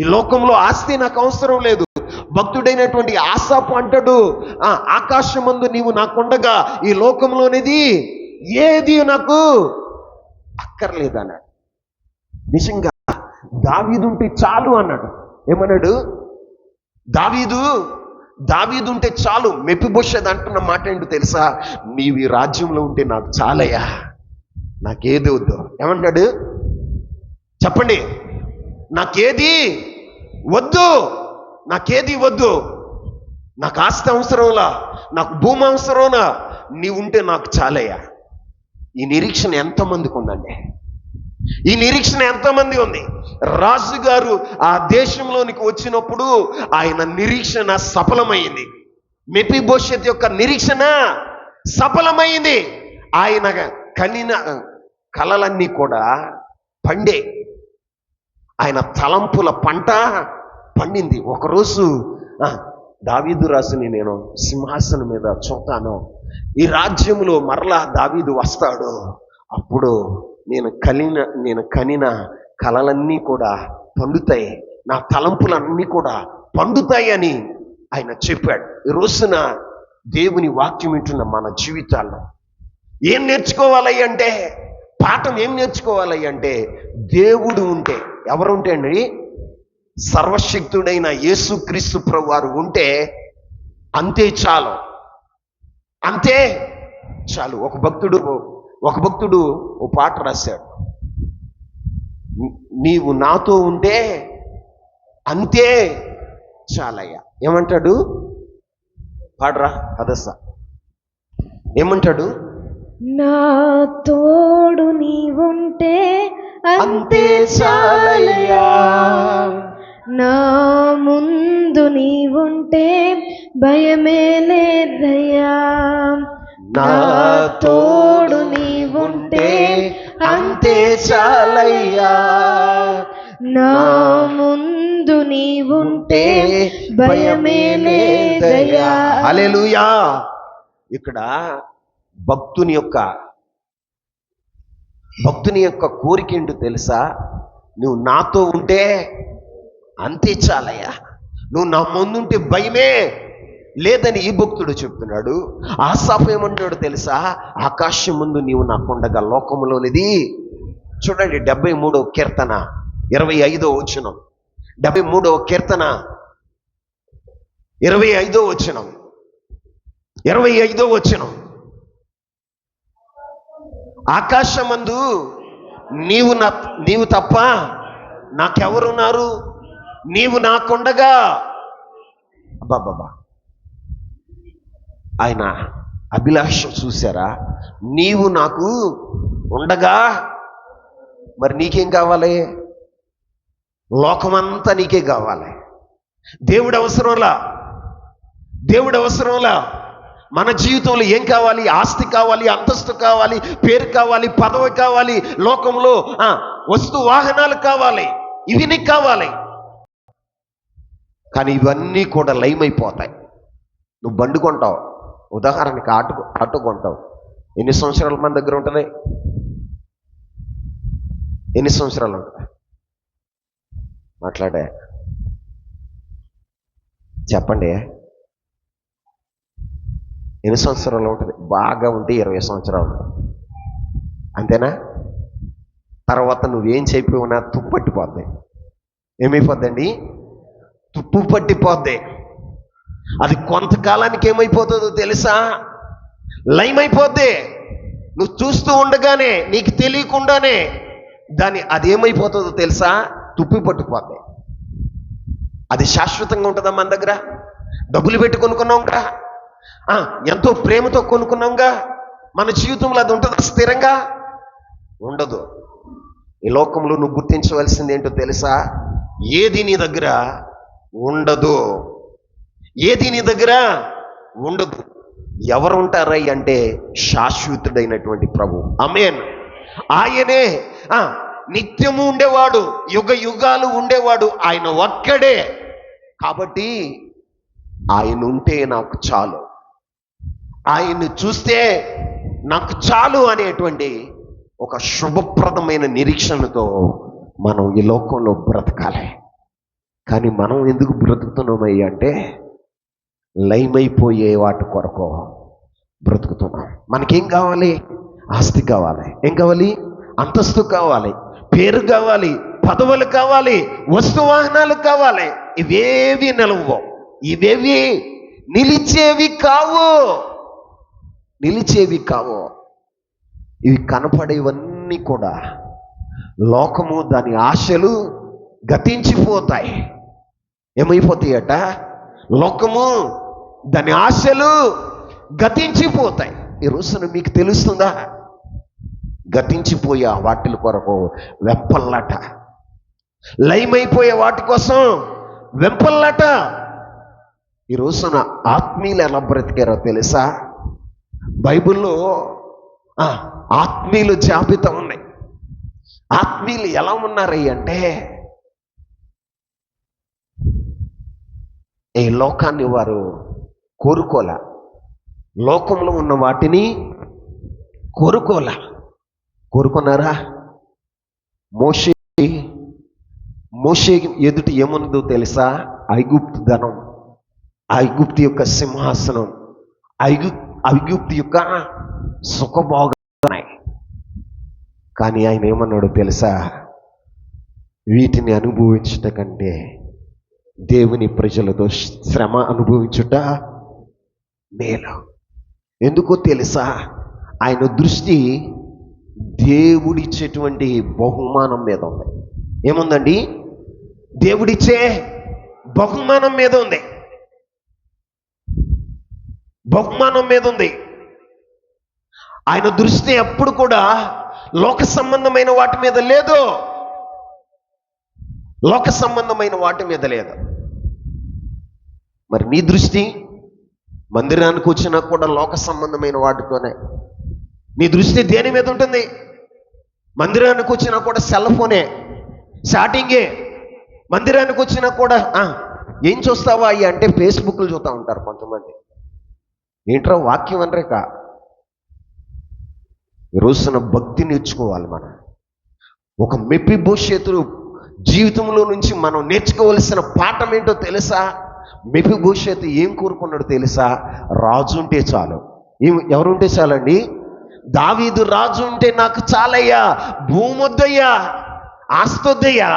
ఈ లోకంలో ఆస్తి నాకు అవసరం లేదు. భక్తుడైనటువంటి ఆసాపు అంటాడు, ఆకాశమందు నీవు నాకుండగా ఈ లోకంలోనిది ఏది నాకు అక్కర్లేదు అన్నాడు. నిజంగా దావీదు ఉంటే చాలు అన్నాడు. ఏమన్నాడు? దావీదు ఉంటే చాలు. మెఫీబోషెతు అంటున్న మాట ఏంటో తెలుసా? నీవు ఈ రాజ్యంలో ఉంటే నాకు చాలయ్యా, నాకేది వద్దు. ఏమంటాడు చెప్పండి? నాకేది వద్దు, నాకేది వద్దు, నాకు ఆస్తి అవసరంలా, నాకు భూమి అవసరంలా, నీవు ఉంటే నాకు చాలయ్యా. ఈ నిరీక్షణ ఎంతమందికి ఉందండి? ఈ నిరీక్షణ ఎంతమంది ఉంది? రాజుగారు ఆ దేశంలోనికి వచ్చినప్పుడు ఆయన నిరీక్షణ సఫలమైంది. మెఫీబోషెతు యొక్క నిరీక్షణ సఫలమైంది. ఆయన కనిన కలలన్నీ కూడా పండే, ఆయన తలంపుల పంట పండింది. ఒకరోజు దావీదు రాజుని నేను సింహాసనం మీద చూస్తాను, ఈ రాజ్యంలో మరలా దావీదు వస్తాడు, అప్పుడు నేను కనిన కలలన్నీ కూడా పండుతాయి, నా తలంపులన్నీ కూడా పండుతాయి అని ఆయన చెప్పాడు. ఈ రోజున దేవుని వాక్యం వింటున్న మన జీవితాల్లో ఏం నేర్చుకోవాలి అంటే, పాఠం ఏం నేర్చుకోవాలి అంటే, దేవుడు ఉంటే, ఎవరుంటే అండి, సర్వశక్తుడైన యేసుక్రీస్తు ప్రభువారు ఉంటే అంతే చాలు, అంతే చాలు. ఒక భక్తుడు ఓ పాట రాశాడు, నీవు నాతో ఉంటే అంతే చాలయ్యా. ఏమంటాడు పాడరా అదస్స, ఏమంటాడు? నా తోడు నీవుంటే అంతే చాలయ్యా, నా ముందు నీవుంటే భయమే లేదయ్యా, నా తోడు నీవుంటే అంతే చాలయ్యా, నా ముందు నీవుంటే భయమే లేదయ్యా. హల్లెలూయా. ఇక్కడ భక్తుని యొక్క కోరిక ఏంటో తెలుసా? నువ్వు నాతో ఉంటే అంతే చాలయ్యా, నువ్వు నా ముందుంటే భయమే లేదని ఈ భక్తుడు చెప్తున్నాడు. ఆసాఫు ఏమంటాడు తెలుసా? ఆకాశం ముందు నీవు నాకుండగా లోకములోనిది. చూడండి 73వ కీర్తన 25వ వచనం, 73వ కీర్తన 25వ వచనం, 25వ వచనం. ఆకాశమందు నీవు తప్ప నాకెవరున్నారు, నీవు నాకుండగా. అబ్బాబ్బా, ఆయన అభిలాష చూసారా? నీవు నాకు ఉండగా మరి నీకేం కావాలి? లోకమంతా నీకే కావాలి. దేవుడు అవసరంలా. మన జీవితంలో ఏం కావాలి? ఆస్తి కావాలి, అంతస్తు కావాలి, పేరు కావాలి, పదవి కావాలి, లోకంలో వస్తు వాహనాలు కావాలి, ఇవి నీకు కావాలి. కానీ ఇవన్నీ కూడా లయమైపోతాయి. నువ్వు బండి కొంటావు, ఉదాహరణకి ఆటో కొంటావు, ఎన్ని సంవత్సరాలు మన దగ్గర ఉంటుంది? ఎన్ని సంవత్సరాలు ఉంటుంది? మాట్లాడే చెప్పండి, ఎన్ని సంవత్సరాలు ఉంటుంది? బాగా ఉంటే 20 సంవత్సరాలు ఉంటుంది, అంతేనా? తర్వాత నువ్వేం చెప్పినా తుప్పు పట్టిపోద్ది. ఏమైపోద్దండి? తుప్పు పట్టిపోద్ది. అది కొంతకాలానికి ఏమైపోతుందో తెలుసా? లయమైపోద్ది. నువ్వు చూస్తూ ఉండగానే, నీకు తెలియకుండానే అది ఏమైపోతుందో తెలుసా? తుప్పి పట్టిపోద్ది. అది శాశ్వతంగా ఉంటుందా? మన దగ్గర డబ్బులు పెట్టి కొనుక్కున్నాంగా, ఎంతో ప్రేమతో కొనుక్కున్నాంగా, మన జీవితంలో అది ఉంటుందా? స్థిరంగా ఉండదు. ఈ లోకంలో నువ్వు గుర్తించవలసింది ఏంటో తెలుసా? ఏది నీ దగ్గర ఉండదు, ఏది నీ దగ్గర ఉండదు. ఎవరు ఉంటారా అంటే శాశ్వతుడైనటువంటి ప్రభు. ఆమేన్. ఆయనే నిత్యము ఉండేవాడు, యుగ యుగాలు ఉండేవాడు, ఆయన ఒక్కడే. కాబట్టి ఆయన ఉంటే నాకు చాలు, ఆయన్ని చూస్తే నాకు చాలు అనేటువంటి ఒక శుభప్రదమైన నిరీక్షణతో మనం ఈ లోకంలో బ్రతకాలి. కానీ మనం ఎందుకు బ్రతుకుతున్నామయ్యి అంటే, లయమైపోయే వాటి కొరకు బ్రతుకుతున్నాం. మనకేం కావాలి? ఆస్తి కావాలి. ఏం కావాలి? అంతస్తు కావాలి, పేరు కావాలి, పదవులు కావాలి, వస్తు వాహనాలు కావాలి. ఇవేవి నిలవవు, ఇవేవి నిలిచేవి కావు. ఇవి కనపడేవన్నీ కూడా లోకము, దాని ఆశలు గతించిపోతాయి. ఏమైపోతాయట? లోకము, దాని ఆశలు గతించిపోతాయి. ఈ రోజున మీకు తెలుస్తుందా? గతించిపోయే వాటి కొరకు వెంపల్లట, లయమైపోయే వాటి కోసం వెంపల్లట. ఈ రోజున ఆత్మీయులు ఎలా బ్రతికారో తెలుసా? బైబిల్లో ఆత్మీయులు జాబితా ఉన్నాయి. ఆత్మీయులు ఎలా ఉన్నారయ్యి అంటే, ఈ లోకాన్ని వారు కోరుకోలే, లోకంలో ఉన్న వాటిని కోరుకున్నారా? మోషే ఎదుటి ఏముందో తెలుసా? ఐగుప్తు ధనం, ఐగుప్తు యొక్క సింహాసనం, ఐగుప్తు యొక్క సుఖభోగాలున్నాయి. కానీ ఆయన ఏమన్నాడో తెలుసా? వీటిని అనుభవించుట కంటే దేవుని ప్రజలతో శ్రమ అనుభవించుట మేలు. ఎందుకో తెలుసా? ఆయన దృష్టి దేవుడిచ్చేటువంటి బహుమానం మీద ఉంది. ఏముందండి? దేవుడిచ్చే బహుమానం మీద ఉంది. బహుమానం మీద ఉంది. ఆయన దృష్టి ఎప్పుడు కూడా లోక సంబంధమైన వాటి మీద లేదు. లోక సంబంధమైన వాటి మీద లేదు. మరి నీ దృష్టి మందిరానికి వచ్చినా కూడా లోక సంబంధమైన వాటితోనే. నీ దృష్టి దేని మీద ఉంటుంది? మందిరానికి వచ్చినా కూడా సెల్ ఫోనే, చాటింగే. మందిరానికి వచ్చినా కూడా ఏం చూస్తావా అయ్యి అంటే ఫేస్బుక్లు చూస్తూ ఉంటారు కొంతమంది. ఏంట్రా వాక్యం అనరేక. ఈరోజున భక్తి నేర్చుకోవాలి మనం. ఒక మెఫీబోషెతు జీవితంలో నుంచి మనం నేర్చుకోవలసిన పాఠం ఏంటో తెలుసా? మెఫీబోషెతు ఏం కోరుకున్నాడో తెలుసా? రాజు ఉంటే చాలు. ఎవరుంటే చాలండి? దావీదు రాజు ఉంటే నాకు చాలయ్యా, భూమి వద్దయ్యా, ఆస్తి వద్దయ్యా.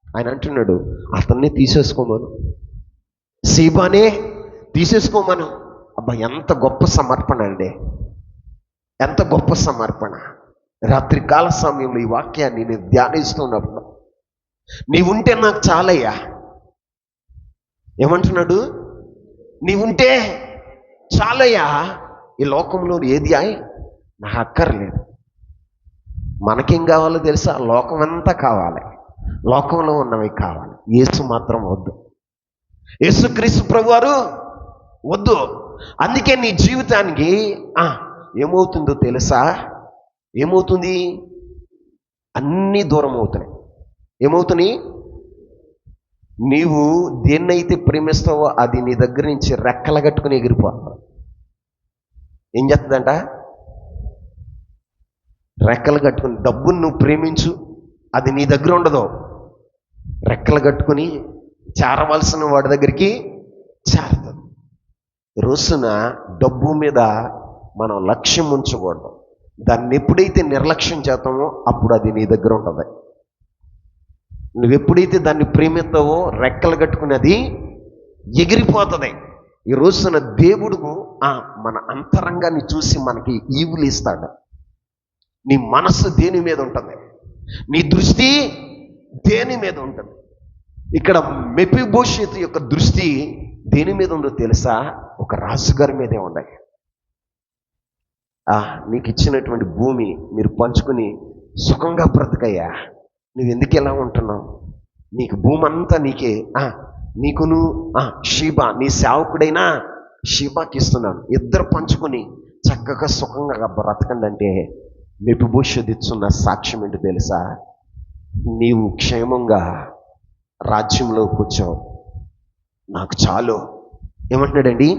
ఆయన అంటున్నాడు అతన్ని తీసేసుకోమను, సీబానే తీసేసుకోమను. అబ్బా, ఎంత గొప్ప సమర్పణ అండి, ఎంత గొప్ప సమర్పణ. రాత్రికాల సమయంలో ఈ వాక్యాన్ని నేను ధ్యానిస్తున్నప్పుడు, నీవుంటే నాకు చాలయ్యా. ఏమంటున్నాడు? నీవుంటే చాలయ్యా. ఈ లోకంలో ఏది నాకు అక్కర్లేదు. మనకేం కావాలో తెలుసా? లోకం అంతా కావాలి, లోకంలో ఉన్నవి కావాలి. యేసు మాత్రం వద్దు. యేసుక్రీస్తు ప్రభువారు వద్దు. అందుకే నీ జీవితానికి ఏమవుతుందో తెలుసా? ఏమవుతుంది? అన్నీ దూరం అవుతున్నాయి. ఏమవుతున్నాయి? నీవు దేన్నైతే ప్రేమిస్తావో అది నీ దగ్గర నుంచి రెక్కలు కట్టుకుని ఎగిరిపోతావు. ఏం చేస్తుందంట? రెక్కలు కట్టుకుని. డబ్బును నువ్వు ప్రేమించు, అది నీ దగ్గర ఉండదు. రెక్కలు కట్టుకుని చేరవలసిన వాడి దగ్గరికి చేరుతుంది. రోజున డబ్బు మీద మనం లక్ష్యం ఉంచకూడదు. దాన్ని ఎప్పుడైతే నిర్లక్ష్యం చేస్తామో అప్పుడు అది నీ దగ్గర ఉంటుంది. నువ్వెప్పుడైతే దాన్ని ప్రేమిస్తావో రెక్కలు కట్టుకుని అది ఎగిరిపోతుంది. ఈ రోజున దేవుడు మన అంతరంగాన్ని చూసి మనకి ఈవులు ఇస్తాడు. నీ మనస్సు దేని మీద ఉంటుంది? నీ దృష్టి దేని మీద ఉంటుంది? ఇక్కడ మెఫీబోషెతు యొక్క దృష్టి దేని మీద ఉందో తెలుసా? ఒక రాజుగారి మీదే ఉన్నాయి. నీకు ఇచ్చినటువంటి భూమి మీరు పంచుకుని సుఖంగా బ్రతకయ్యా. నువ్వు ఎందుకు ఎలా ఉంటున్నావు? నీకు భూమి అంతా నీకే. నీకును షీబా నీ సేవకుడైనా షీబాకి ఇస్తున్నాను. ఇద్దరు పంచుకుని చక్కగా సుఖంగా బ్రతకండి అంటే మెఫీబోషెతు ఇచ్చున్న సాక్ష్యం ఏంటి తెలుసా? నీవు క్షేమంగా రాజ్యంలో కూర్చోవు, నాకు చాలు. ఏమంటున్నాడండి?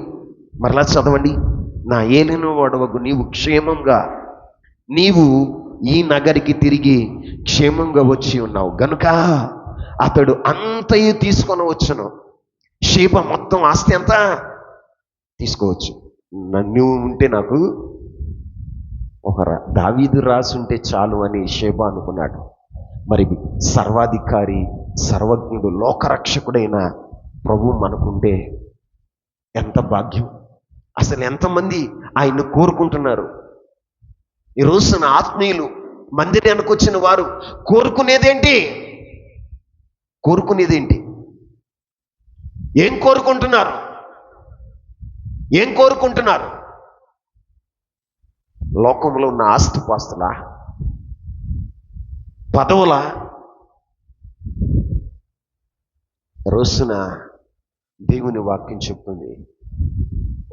మరలా చదవండి. నా ఏలిన వాడవగు నీవు క్షేమంగా, నీవు ఈ నగరికి తిరిగి క్షేమంగా వచ్చి ఉన్నావు గనుక అతడు అంతయు తీసుకొని వచ్చును. షీబా మొత్తం ఆస్తి అంతా తీసుకోవచ్చు. నువ్వు ఉంటే నాకు ఒక దావీదు రాజు ఉంటే చాలు అని షీబా అనుకున్నాడు. మరి సర్వాధికారి, సర్వజ్ఞుడు, లోకరక్షకుడైన ప్రభు మనకుంటే ఎంత భాగ్యం. అసలు ఎంతమంది ఆయన్ని కోరుకుంటున్నారు? ఈ రోజున ఆత్మీయులు మందిరానికి వచ్చిన వారు కోరుకునేదేంటి? ఏం కోరుకుంటున్నారు? ఏం కోరుకుంటున్నారు? లోకంలో ఉన్న ఆస్తిపాస్తులా, పదవులా? రోజున దేవుని వాక్యం చెప్తుంది,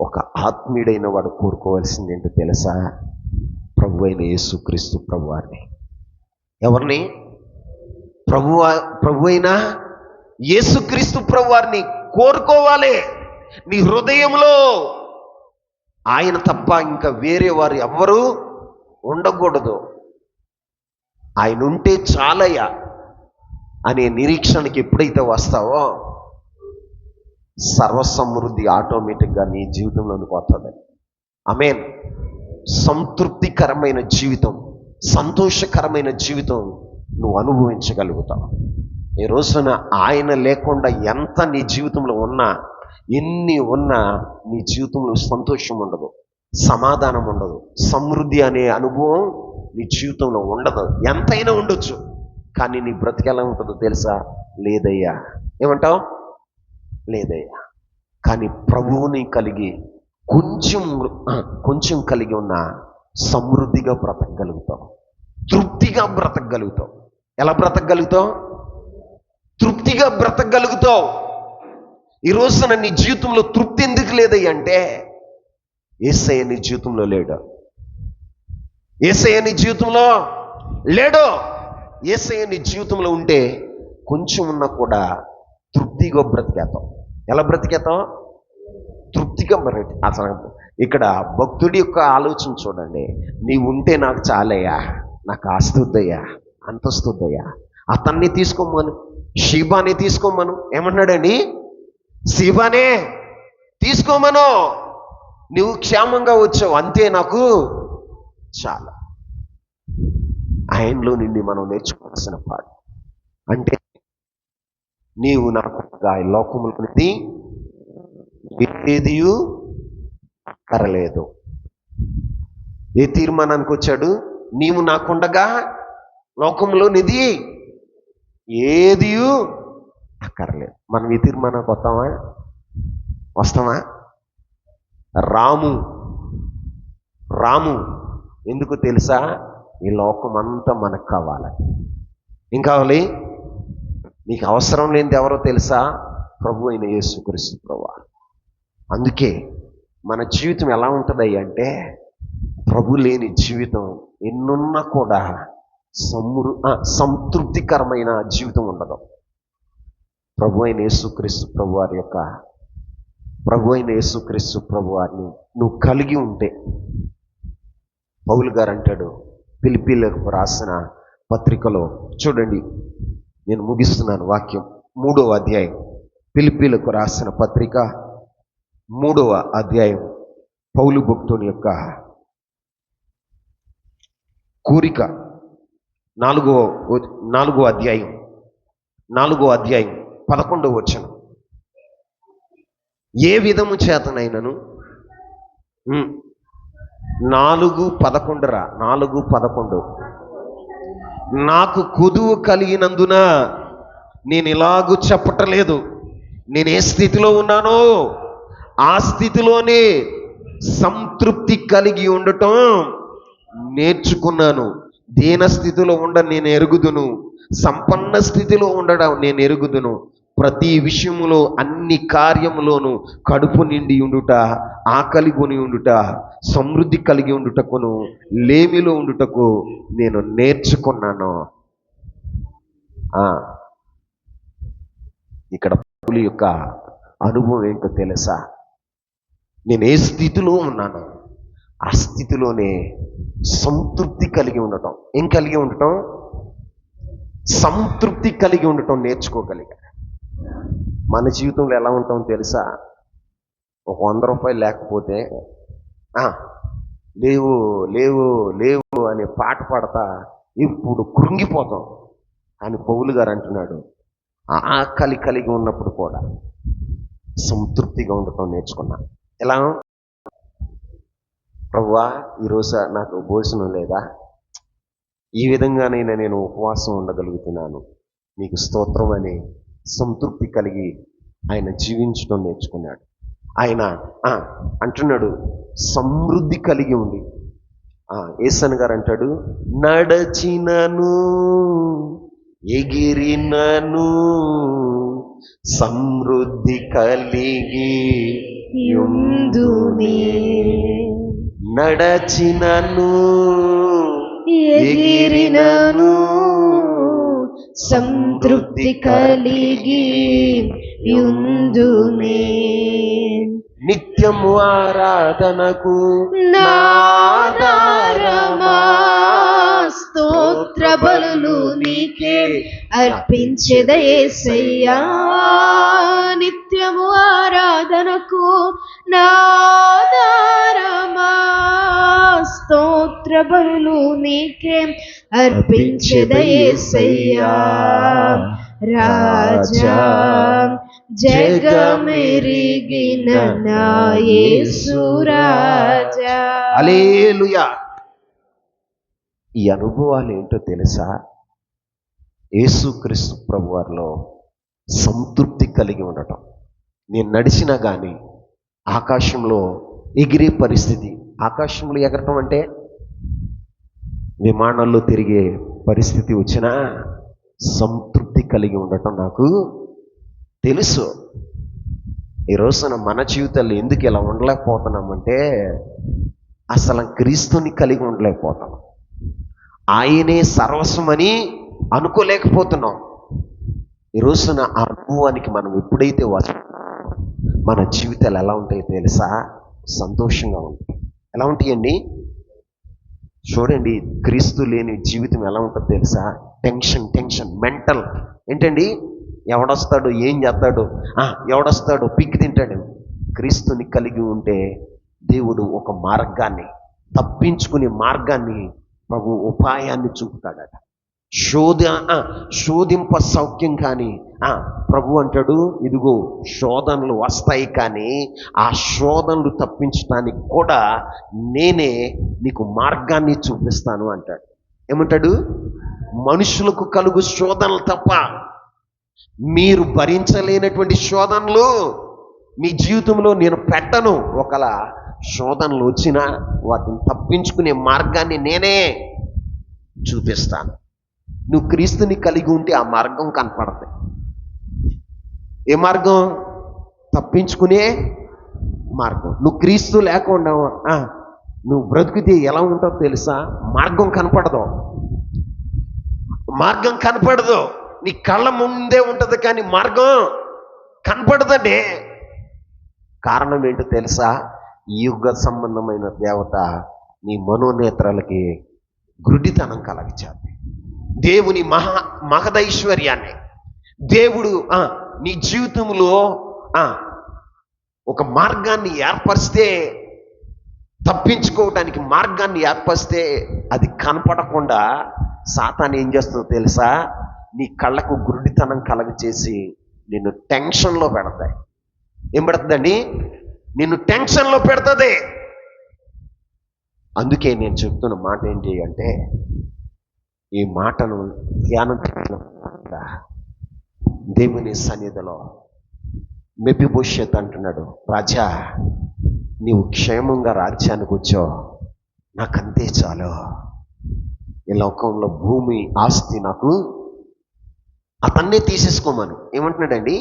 ఒక ఆత్మీయుడైన వాడు కోరుకోవాల్సింది ఏంటో తెలుసా? ప్రభు అయిన యేసుక్రీస్తు ప్రభువారిని. ఎవరిని? ప్రభు అయిన యేసుక్రీస్తు ప్రభువారిని కోరుకోవాలి. నీ హృదయంలో ఆయన తప్ప ఇంకా వేరే వారు ఎవ్వరూ ఉండకూడదు. ఆయన ఉంటే చాలయ్యా అనే నిరీక్షణకి ఎప్పుడైతే వస్తావో సర్వసమృద్ధి ఆటోమేటిక్గా నీ జీవితంలోకి పోతుంది. ఆమేన్. సంతృప్తికరమైన జీవితం, సంతోషకరమైన జీవితం నువ్వు అనుభవించగలుగుతావు. ఈ రోజున ఆయన లేకుండా ఎంత నీ జీవితంలో ఉన్నా, ఎన్ని ఉన్నా, నీ జీవితంలో సంతోషం ఉండదు, సమాధానం ఉండదు, సమృద్ధి అనే అనుభవం నీ జీవితంలో ఉండదు. ఎంతైనా ఉండొచ్చు, కానీ నీ బ్రతికి ఎలా ఉంటుందో తెలుసా? లేదయ్యా. ఏమంటావు? లేదయ్యా. కానీ ప్రభువుని కలిగి కొంచెం కలిగి ఉన్న సమృద్ధిగా బ్రతకగలుగుతావు, తృప్తిగా బ్రతకగలుగుతావు. ఎలా బ్రతకగలుగుతావు? తృప్తిగా బ్రతకగలుగుతావు. ఈ రోజున నీ జీవితంలో తృప్తి ఎందుకు లేదయ్య అంటే, యేసయ్య నీ జీవితంలో లేడు. యేసయ్య నీ జీవితంలో లేడు. యేసయ్య నీ జీవితంలో ఉంటే కొంచెం ఉన్నా కూడా తృప్తిగా బ్రతికేతాం. ఎలా బ్రతికేతాం? తృప్తిగా బ్రతి. అసలు ఇక్కడ భక్తుడి యొక్క ఆలోచన చూడండి. నీవు ఉంటే నాకు చాలయ్యా, నాకు ఆస్తుద్దయ్యా, అంతస్తుద్దయ్యా. అతన్ని తీసుకోమను, షీబాని తీసుకోమను. ఏమన్నాడండి? షీబానే తీసుకోమను, నువ్వు క్షేమంగా వచ్చావు, అంతే నాకు చాలా. ఆయనలో నుండి మనం నేర్చుకోవాల్సిన పాఠం అంటే, నీవు నాకు ఈ లోకములకి ఏది అక్కరలేదు. ఏ తీర్మానానికి వచ్చాడు? నీవు నాకుండగా లోకంలో నిధి ఏది అక్కర్లేదు. మనం ఈ తీర్మానానికి వస్తామా? రాము ఎందుకు తెలుసా? ఈ లోకం అంతా మనకు కావాలి. ఏం కావాలి? నీకు అవసరం లేనిది ఎవరో తెలుసా? ప్రభు అయిన యేసుక్రీస్తు ప్రభువు. అందుకే మన జీవితం ఎలా ఉంటుంది అంటే, ప్రభు లేని జీవితం ఎన్నున్నా కూడా సంతృప్తికరమైన జీవితం ఉండదు. ప్రభు అయిన యేసుక్రీస్తు ప్రభువారిని నువ్వు కలిగి ఉంటే, పౌలు గారు అంటాడు ఫిలిప్పీలకు రాసిన పత్రికలో, చూడండి నేను ముగిస్తున్నాను వాక్యం, 3వ అధ్యాయం, ఫిలిప్పీలకు రాసిన పత్రిక 3వ అధ్యాయం, పౌలు భక్తుని యొక్క కోరిక, 4వ అధ్యాయం 11వ వచనం. ఏ విధము చేతనైనను 4:11 నాకు కొదువు కలిగినందున నేను ఇలాగూ చెప్పటలేదు. నేను ఏ స్థితిలో ఉన్నానో ఆ స్థితిలోనే సంతృప్తి కలిగి ఉండటం నేర్చుకున్నాను. దీన స్థితిలో నేను ఎరుగుదును, సంపన్న స్థితిలో ఉండడం నేను ఎరుగుదును. ప్రతి విషయములో అన్ని కార్యములోను కడుపు నిండి ఉండుట, ఆకలి కొని ఉండుట, సమృద్ధి కలిగి ఉండుటకును, లేమిలో ఉండుటకు నేను నేర్చుకున్నాను. ఇక్కడ పౌలు యొక్క అనుభవం ఏంటో తెలుసా? నేను ఏ స్థితిలో ఉన్నానో ఆ స్థితిలోనే సంతృప్తి కలిగి ఉండటం. ఏం కలిగి ఉండటం? సంతృప్తి కలిగి ఉండటం నేర్చుకోగలిగా. మన జీవితంలో ఎలా ఉంటాం తెలుసా? ఒక 100 రూపాయలు లేకపోతే లేవు లేవు లేవు అనే పాట పాడతా ఇప్పుడు కృంగిపోతాం. అని పౌలు గారు అంటున్నాడు, ఆకలి కలిగి ఉన్నప్పుడు కూడా సంతృప్తిగా ఉండటం నేర్చుకున్నా. ఎలా? ప్రభువా, ఈరోజు నాకు భోజనం లేదా? ఈ విధంగానైనా నేను ఉపవాసం ఉండగలుగుతున్నాను, నీకు స్తోత్రం అని సంతృప్తి కలిగి ఆయన జీవించడం నేర్చుకున్నాడు. ఆయన అంటున్నాడు సమృద్ధి కలిగి ఉండి. యేసన్ గారు అంటాడు, నడచినను ఎగిరినను సమృద్ధి కలిగి యుందునే. నడచినను ఎగిరినను సంతృప్తి కలిగి యుందునే. నిత్యము ఆరాధనకు నాదారమా స్తోత్ర బలులు నీకే అర్పించెద యేసయ్యా. నిత్యము ఆరాధనకు నాదారమా స్తోత్ర బలులు నీకే అర్పించెద యేసయ్యా రాజా జగమెరిగిన నా యేసు రాజా. హల్లెలూయా. ఈ అనుభవాలు ఏంటో తెలుసా? యేసుక్రీస్తు ప్రభువారిలో సంతృప్తి కలిగి ఉండటం. నేను నడిచినా కానీ ఆకాశంలో ఎగిరే పరిస్థితి. ఆకాశంలో ఎగరటం అంటే విమానాల్లో తిరిగే పరిస్థితి వచ్చినా సంతృప్తి కలిగి ఉండటం నాకు తెలుసు. ఈ రోజున మన జీవితాల్లో ఎందుకు ఇలా ఉండలేకపోతున్నామంటే అసలు క్రీస్తుని కలిగి ఉండలేకపోతాం. ఆయనే సర్వస్వమని అనుకోలేకపోతున్నాం. ఈ రోజున ఆ అనుభవానికి మనం ఎప్పుడైతే మన జీవితాలు ఎలా ఉంటాయో తెలుసా? సంతోషంగా ఉంటాయి. ఎలా ఉంటాయండి? చూడండి, క్రీస్తు లేని జీవితం ఎలా ఉంటుందో తెలుసా? Tension mental. ఏంటండి? ఎవడొస్తాడు, ఏం చేస్తాడు, ఎవడొస్తాడు, పిక్కి తింటాడు. క్రీస్తుని కలిగి ఉంటే దేవుడు ఒక మార్గాన్ని, తప్పించుకునే మార్గాన్ని, ప్రభు ఉపాయాన్ని చూపుతాడట. శోధింప సౌఖ్యం కానీ ప్రభు అంటాడు, ఇదిగో శోధనలు వస్తాయి కానీ ఆ శోధనలు తప్పించడానికి కూడా నేనే నీకు మార్గాన్ని చూపిస్తాను అంటాడు. ఏమంటాడు? మనుషులకు కలుగు శోధనలు తప్ప మీరు భరించలేనటువంటి శోధనలు మీ జీవితంలో నేను పెట్టను. ఒకలా శోధనలు వచ్చినా వాటిని తప్పించుకునే మార్గాన్ని నేనే చూపిస్తాను. నువ్వు క్రీస్తుని కలిగి ఉంటే ఆ మార్గం కనపడతాయి. ఏ మార్గం? తప్పించుకునే మార్గం. నువ్వు క్రీస్తు లేకుండా నువ్వు బ్రతికితే ఎలా ఉంటావు తెలుసా? మార్గం కనపడదు. మార్గం కనపడదు. నీ కళ్ళ ముందే ఉంటుంది కానీ మార్గం కనపడదండి. కారణం ఏంటో తెలుసా? యుగ సంబంధమైన దేవత నీ మనోనేత్రాలకి గుడ్డితనం కలగచేది. దేవుని మహదైశ్వర్యాన్ని దేవుడు నీ జీవితంలో ఒక మార్గాన్ని ఏర్పరిస్తే, తప్పించుకోవడానికి మార్గాన్ని ఏర్పరిస్తే అది కనపడకుండా సాతాను ఏం చేస్తుందో తెలుసా? నీ కళ్ళకు గురుడితనం కలగచేసి నిన్ను టెన్షన్లో పెడతాయి. ఏం పెడుతుందండి? నిన్ను టెన్షన్లో పెడుతుంది. అందుకే నేను చెప్తున్న మాట ఏంటి అంటే, ఈ మాటను ధ్యానం చేసిన దేవుని సన్నిధిలో మెఫీబోషెత్ అంటున్నాడు, రాజా నీవు క్షేమంగా రాజ్యానికి వచ్చావు, నాకంతే చాలు. ఈ లోకంలో భూమి ఆస్తి నాకు అతన్నే తీసేసుకోమను. ఏమంటున్నాడండి?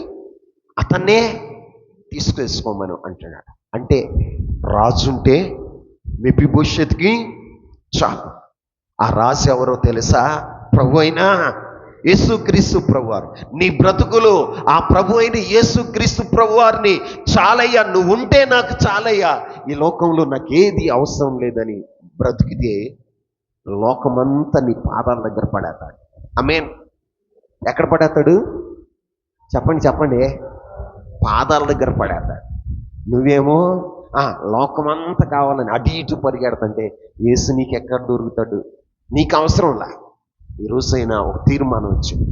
అతన్నే తీసుకేసుకోమను అంటున్నాడు. అంటే రాజుంటే మెఫీబోషెత్కి చాలు. ఆ రాజు ఎవరో తెలుసా? ప్రభు అయినా యేసుక్రీస్తు ప్రభువారు. నీ బ్రతుకులు ఆ ప్రభు అయిన యేసుక్రీస్తు ప్రభువారిని చాలయ్యా, నువ్వు ఉంటే నాకు చాలయ్యా, ఈ లోకంలో నాకేది అవసరం లేదని బ్రతికితే లోకమంతా నీ పాదాల దగ్గర పడేస్తాడు. ఆమేన్. ఎక్కడ పడేస్తాడు? చెప్పండి. పాదాల దగ్గర పడేస్తాడు. నువ్వేమో లోకమంతా కావాలని అటు ఇటు పరిగెడుతుంటే యేసు నీకు ఎక్కడ దొరుకుతాడు? నీకు అవసరంలా. ఈరోజైనా ఒక తీర్మానం వచ్చింది,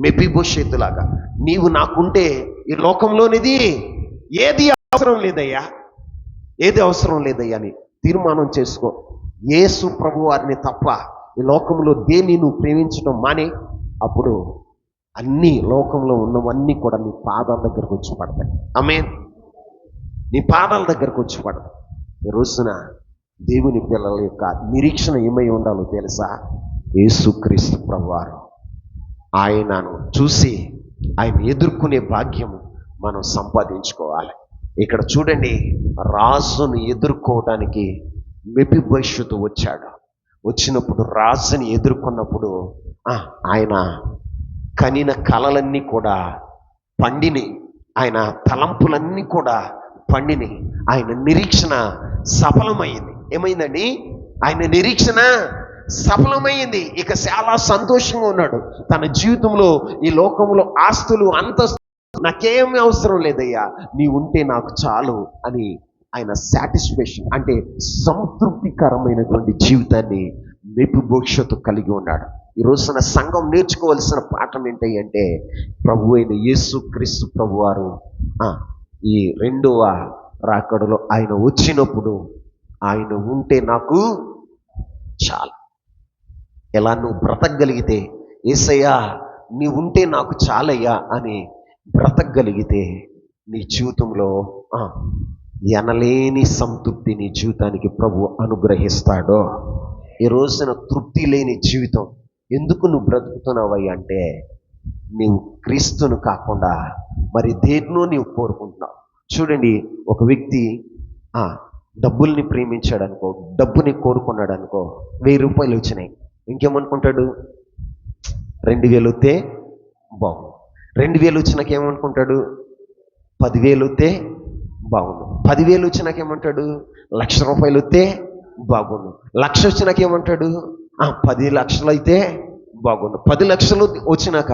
మెఫీబోషెతులాగా నీవు నాకుంటే ఈ లోకంలోనిది ఏది అవసరం లేదయ్యా, ఏది అవసరం లేదయ్యా అని తీర్మానం చేసుకో. యేసు ప్రభు వారిని తప్ప ఈ లోకంలో దేన్ని నువ్వు ప్రేమించడం మానే, అప్పుడు అన్ని లోకంలో ఉన్నవన్నీ కూడా నీ పాదాల దగ్గరకు వచ్చి పడతాయి. ఆమేన్. నీ పాదాల దగ్గరకు వచ్చి పడతాయి. ఈ రోజున దేవుని పిల్లల యొక్క నిరీక్షణ ఏమై ఉండాలో తెలుసా? యేసుక్రీస్తు ప్రభువారు. ఆయనను చూసి ఆయన ఎదుర్కొనే భాగ్యము మనం సంపాదించుకోవాలి. ఇక్కడ చూడండి, రాజును ఎదుర్కోవడానికి మెఫీబోషెతు వచ్చాడు. వచ్చినప్పుడు రాజుని ఎదుర్కొన్నప్పుడు ఆయన కనిన కలలన్నీ కూడా పండిని, ఆయన తలంపులన్నీ కూడా పండిని. ఆయన నిరీక్షణ సఫలమైంది. ఏమైందండి? ఆయన నిరీక్షణ సఫలమైంది. ఇక చాలా సంతోషంగా ఉన్నాడు. తన జీవితంలో ఈ లోకంలో ఆస్తులు అంతస్తు నాకేమీ అవసరం లేదయ్యా, నీ ఉంటే నాకు చాలు అని ఆయన సాటిస్ఫాక్షన్ అంటే సంతృప్తికరమైనటువంటి జీవితాన్ని మెఫీబోషెతు కలిగి ఉన్నాడు. ఈ రోజున సంఘం నేర్చుకోవాల్సిన పాఠం ఏంటి అంటే, ప్రభు అయిన యేసుక్రీస్తు ప్రభువారు ఈ రెండవ రాకడలో ఆయన వచ్చినప్పుడు ఆయన ఉంటే నాకు చాలు. ఎలా నువ్వు బ్రతకగలిగితే, యేసయ్యా నీ ఉంటే నాకు చాలయ్యా అని బ్రతకగలిగితే నీ జీవితంలో ఎనలేని సంతృప్తి నీ జీవితానికి ప్రభు అనుగ్రహిస్తాడో. ఈ రోజున తృప్తి లేని జీవితం ఎందుకు నువ్వు బ్రతుకుతున్నావయ్యా అంటే, నీవు క్రీస్తును కాకుండా మరి దేన్నో నీవు కోరుకుంటున్నావు. చూడండి, ఒక వ్యక్తి డబ్బుల్ని ప్రేమించాడు అనుకో, డబ్బుని కోరుకున్నాడు అనుకో, 1000 రూపాయలు వచ్చినాయి, ఇంకేమనుకుంటాడు? 2000 వస్తే బాగుండు. 2000 వచ్చినాక ఏమనుకుంటాడు? 10,000 వస్తే బాగుండు. 10,000 వచ్చినాక ఏమంటాడు? 1,00,000 రూపాయలు వస్తే బాగుండు. 1,00,000 వచ్చినాక ఏమంటాడు? 10 లక్షలు అయితే బాగుండు. 10 లక్షలు వచ్చినాక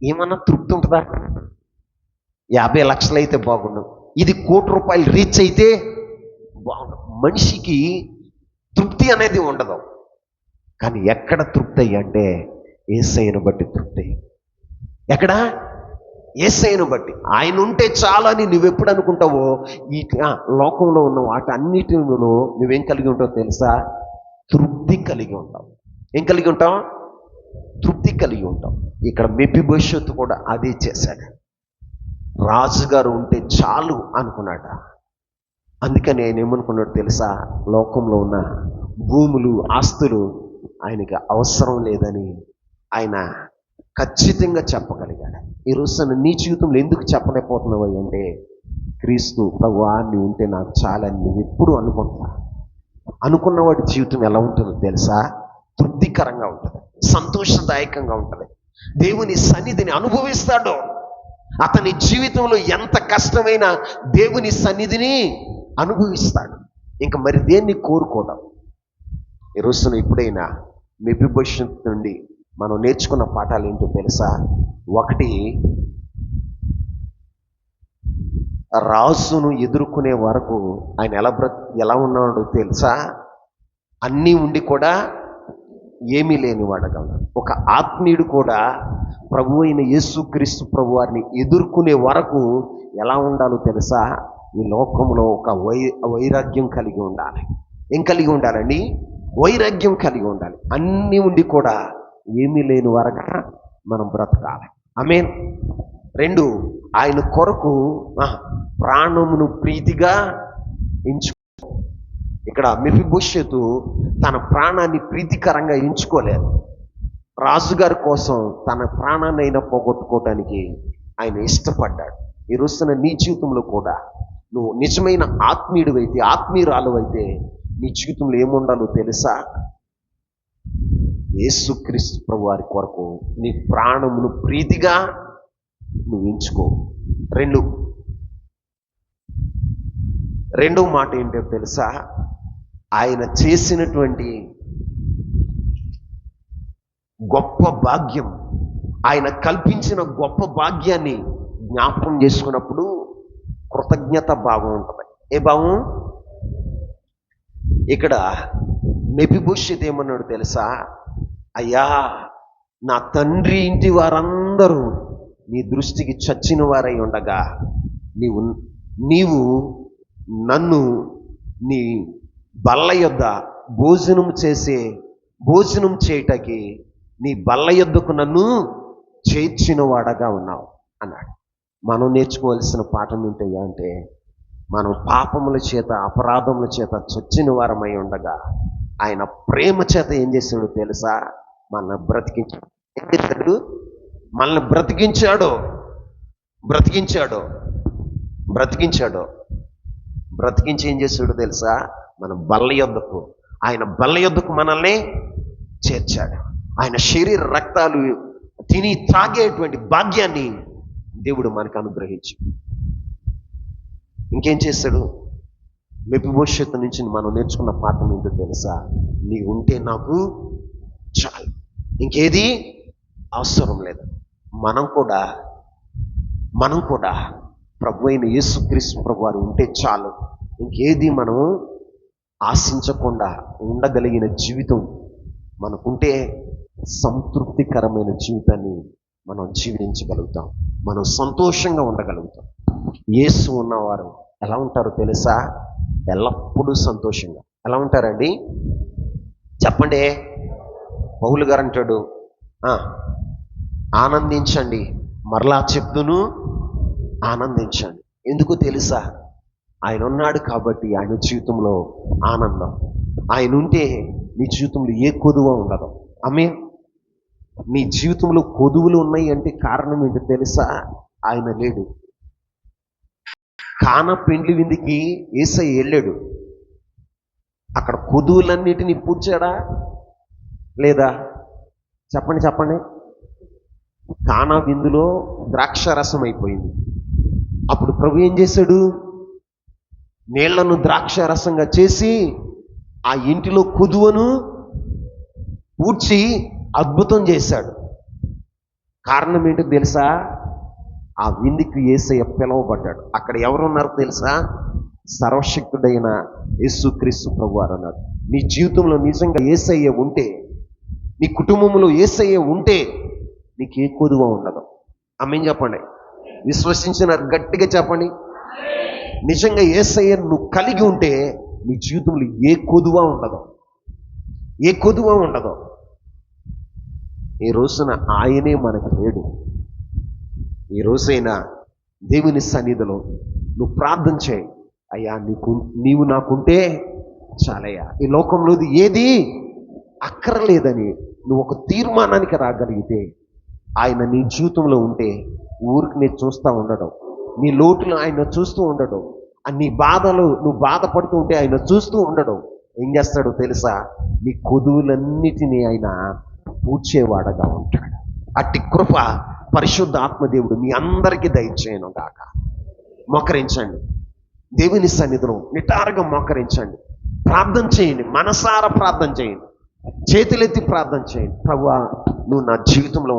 ఏమన్నా తృప్తి ఉంటుందా? 50 లక్షలు అయితే బాగుండు. ఇది 1 కోటి రూపాయలు రీచ్ అయితే బాగుండు. మనిషికి తృప్తి అనేది ఉండదు. కానీ ఎక్కడ తృప్తి అయ్యి అంటే, యేసయ్యను బట్టి తృప్తి. ఎక్కడ? యేసయ్యను బట్టి. ఆయన ఉంటే చాలని నువ్వెప్పుడు అనుకుంటావో, ఈ లోకంలో ఉన్న వాటి అన్నిటిలో నువ్వేం కలిగి ఉంటావో తెలుసా? తృప్తి కలిగి ఉంటావు. ఏం కలిగి ఉంటావు? తృప్తి కలిగి ఉంటావు. ఇక్కడ మెఫీబోషెతు కూడా అదే చేశాడు. రాజుగారు ఉంటే చాలు అనుకున్నాడు. అందుకని ఆయన ఏమనుకున్నాడు తెలుసా? లోకంలో ఉన్న భూములు, ఆస్తులు ఆయనకి అవసరం లేదని ఆయన ఖచ్చితంగా చెప్పగలిగాడు. ఈ రోజున నీ జీవితంలో ఎందుకు చెప్పలేకపోతున్నావు అంటే, క్రీస్తు ప్రభువా నీ ఉంటే నాకు చాలని నువ్వు ఎప్పుడు అనుకున్నవాడి జీవితం ఎలా ఉంటుందో తెలుసా? తృప్తికరంగా ఉంటుంది, సంతోషదాయకంగా ఉంటుంది. దేవుని సన్నిధిని అనుభవిస్తాడు. అతని జీవితంలో ఎంత కష్టమైనా దేవుని సన్నిధిని అనుభవిస్తాడు. ఇంకా మరి దేన్ని కోరుకోవడం. ఈ రోజున ఎప్పుడైనా మెఫీబోషెతు నుండి మనం నేర్చుకున్న పాఠాలు ఏంటో తెలుసా? ఒకటి, రాజును ఎదుర్కొనే వరకు ఆయన ఎలా ఉన్నాడో తెలుసా? అన్నీ ఉండి కూడా ఏమీ లేనివాడుగా ఉన్నాడు. ఒక ఆత్మీయుడు కూడా ప్రభు అయిన యేసుక్రీస్తు ప్రభు వారిని ఎదుర్కొనే వరకు ఎలా ఉండాలో తెలుసా? ఈ లోకంలో ఒక వైరాగ్యం కలిగి ఉండాలి. ఏం కలిగి ఉండాలండి? వైరాగ్యం కలిగి ఉండాలి. అన్నీ ఉండి కూడా ఏమీ లేని వరకు మనం బ్రతకాలి. ఆమేన్. 2, ఆయన కొరకు ప్రాణమును ప్రీతిగా ఎంచుకో. ఇక్కడ మెఫీబోషెతు తన ప్రాణాన్ని ప్రీతికరంగా ఎంచుకోలేదు. రాజుగారి కోసం తన ప్రాణాన్ని అయినా పోగొట్టుకోవటానికి ఆయన ఇష్టపడ్డాడు. ఈ రోజున నీ జీవితంలో కూడా నువ్వు నిజమైన ఆత్మీయుడు అయితే, ఆత్మీయురాలు అయితే, నీ జీవితంలో ఏముండాలో తెలుసా? యేసుక్రీస్తు ప్రభు వారి కొరకు నీ ప్రాణమును ప్రీతిగా నువ్వు ఎంచుకో. రెండో మాట ఏంటో తెలుసా? ఆయన చేసినటువంటి గొప్ప భాగ్యం, ఆయన కల్పించిన గొప్ప భాగ్యాన్ని జ్ఞాపకం చేసుకున్నప్పుడు కృతజ్ఞత భావం ఉంటుంది. ఏ భావం? ఇక్కడ మెఫీబోషెతు ఏమన్నాడు తెలుసా? అయ్యా, నా తండ్రి ఇంటి వారందరూ నీ దృష్టికి చచ్చిన వారై ఉండగా నీవు నన్ను నీ బల్ల యొద్ద భోజనం చేయటకి నీ బల్ల యొద్దకు నన్ను చేర్చిన వాడగా ఉన్నావు అన్నాడు. మనం నేర్చుకోవాల్సిన పాఠం ఏంటయ్యా అంటే, మనం పాపముల చేత, అపరాధముల చేత చచ్చిన వారమై ఉండగా ఆయన ప్రేమ చేత ఏం చేశాడు తెలుసా? మనల్ని బ్రతికించాడు. ఏం చేశాడు? మనల్ని బ్రతికించి ఏం చేశాడు తెలుసా? మన బల్ల యొద్దకు, ఆయన బల్ల యొద్దకు మనల్ని చేర్చాడు. ఆయన శరీర రక్తాలు తిని త్రాగేటువంటి భాగ్యాన్ని దేవుడు మనకు అనుగ్రహించు. ఇంకేం చేశాడు? మెఫీబోషెతు నుంచి మనం నేర్చుకున్న పాఠం ఏంటో తెలుసా? నీ ఉంటే నాకు చాలు, ఇంకేది అవసరం లేదు. మనం కూడా ప్రభు అయిన యేసుక్రీస్తు ప్రభు వారు ఉంటే చాలు. ఇంకేది మనం ఆశించకుండా ఉండగలిగిన జీవితం మనకుంటే సంతృప్తికరమైన జీవితాన్ని మనం జీవించగలుగుతాం, మనం సంతోషంగా ఉండగలుగుతాం. యేసు ఉన్నవారు ఎలా ఉంటారో తెలుసా? ఎల్లప్పుడూ సంతోషంగా. ఎలా ఉంటారండి చెప్పండి? పౌలు గారు అంటాడు, ఆనందించండి, మరలా చెప్తును ఆనందించండి. ఎందుకు తెలుసా? ఆయన ఉన్నాడు కాబట్టి ఆయన జీవితంలో ఆనందం. ఆయన ఉంటే నీ జీవితంలో ఏ కొదువ ఉండదు. ఆమేన్. నీ జీవితంలో కొదువులు ఉన్నాయి అంటే కారణం ఏంటో తెలుసా? ఆయన లేడు. కానా పెండ్లి విందుకి యేసయ్య వెళ్ళాడు, అక్కడ కొదువులన్నిటినీ పూడ్చాడా లేదా? చెప్పండి చెప్పండి. కానా విందులో ద్రాక్ష రసం అయిపోయింది. అప్పుడు ప్రభు ఏం చేశాడు? నీళ్లను ద్రాక్ష రసంగా చేసి ఆ ఇంటిలో కొదువను పూడ్చి అద్భుతం చేశాడు. కారణం ఏంటో తెలుసా? ఆ విందుకి యేసయ్య పిలువబడ్డాడు. అక్కడ ఎవరున్నారు తెలుసా? సర్వశక్తుడైన యేసుక్రీస్తు ప్రభువారు అన్నాడు. నీ జీవితంలో నిజంగా యేసయ్య ఉంటే, నీ కుటుంబంలో యేసయ్య ఉంటే నీకు ఏ కొదువ ఉండదు. ఆమేన్ చెప్పండి. విశ్వసించిన గట్టిగా చెప్పండి. నిజంగా యేసయ్య నువ్వు కలిగి ఉంటే నీ జీవితంలో ఏ కొదువ ఉండదు, ఏ కొదువ ఉండదు. ఈ రోజున ఆయనే మనకు లేడు. ఈ రోజైనా దేవుని సన్నిధిలో నువ్వు ప్రార్థన చేయి. అయ్యా నీవు నాకుంటే చాలయ్యా, ఈ లోకంలో ఏది అక్కర్లేదని నువ్వు ఒక తీర్మానానికి రాగలిగితే, ఆయన నీ జీవితంలో ఉంటే ఊరికి నేను చూస్తూ ఉండడం, నీ లోటులు ఆయన చూస్తూ ఉండడం, నీ బాధలు నువ్వు బాధపడుతూ ఉంటే ఆయన చూస్తూ ఉండడం. ఏం చేస్తాడో తెలుసా? నీ కొదువులన్నిటినీ ఆయన పూడ్చేవాడగా ఉంటాడు. అట్టి కృప పరిశుద్ధ ఆత్మదేవుడు మీ అందరికీ దయచేయను గాక. మోకరించండి, దేవుని సన్నిధిలో నిటారుగా మోకరించండి, ప్రార్థన చేయండి, మనసారా ప్రార్థన చేయండి, చేతులెత్తి ప్రార్థన చేయండి. ప్రభువా, నువ్వు నా జీవితంలో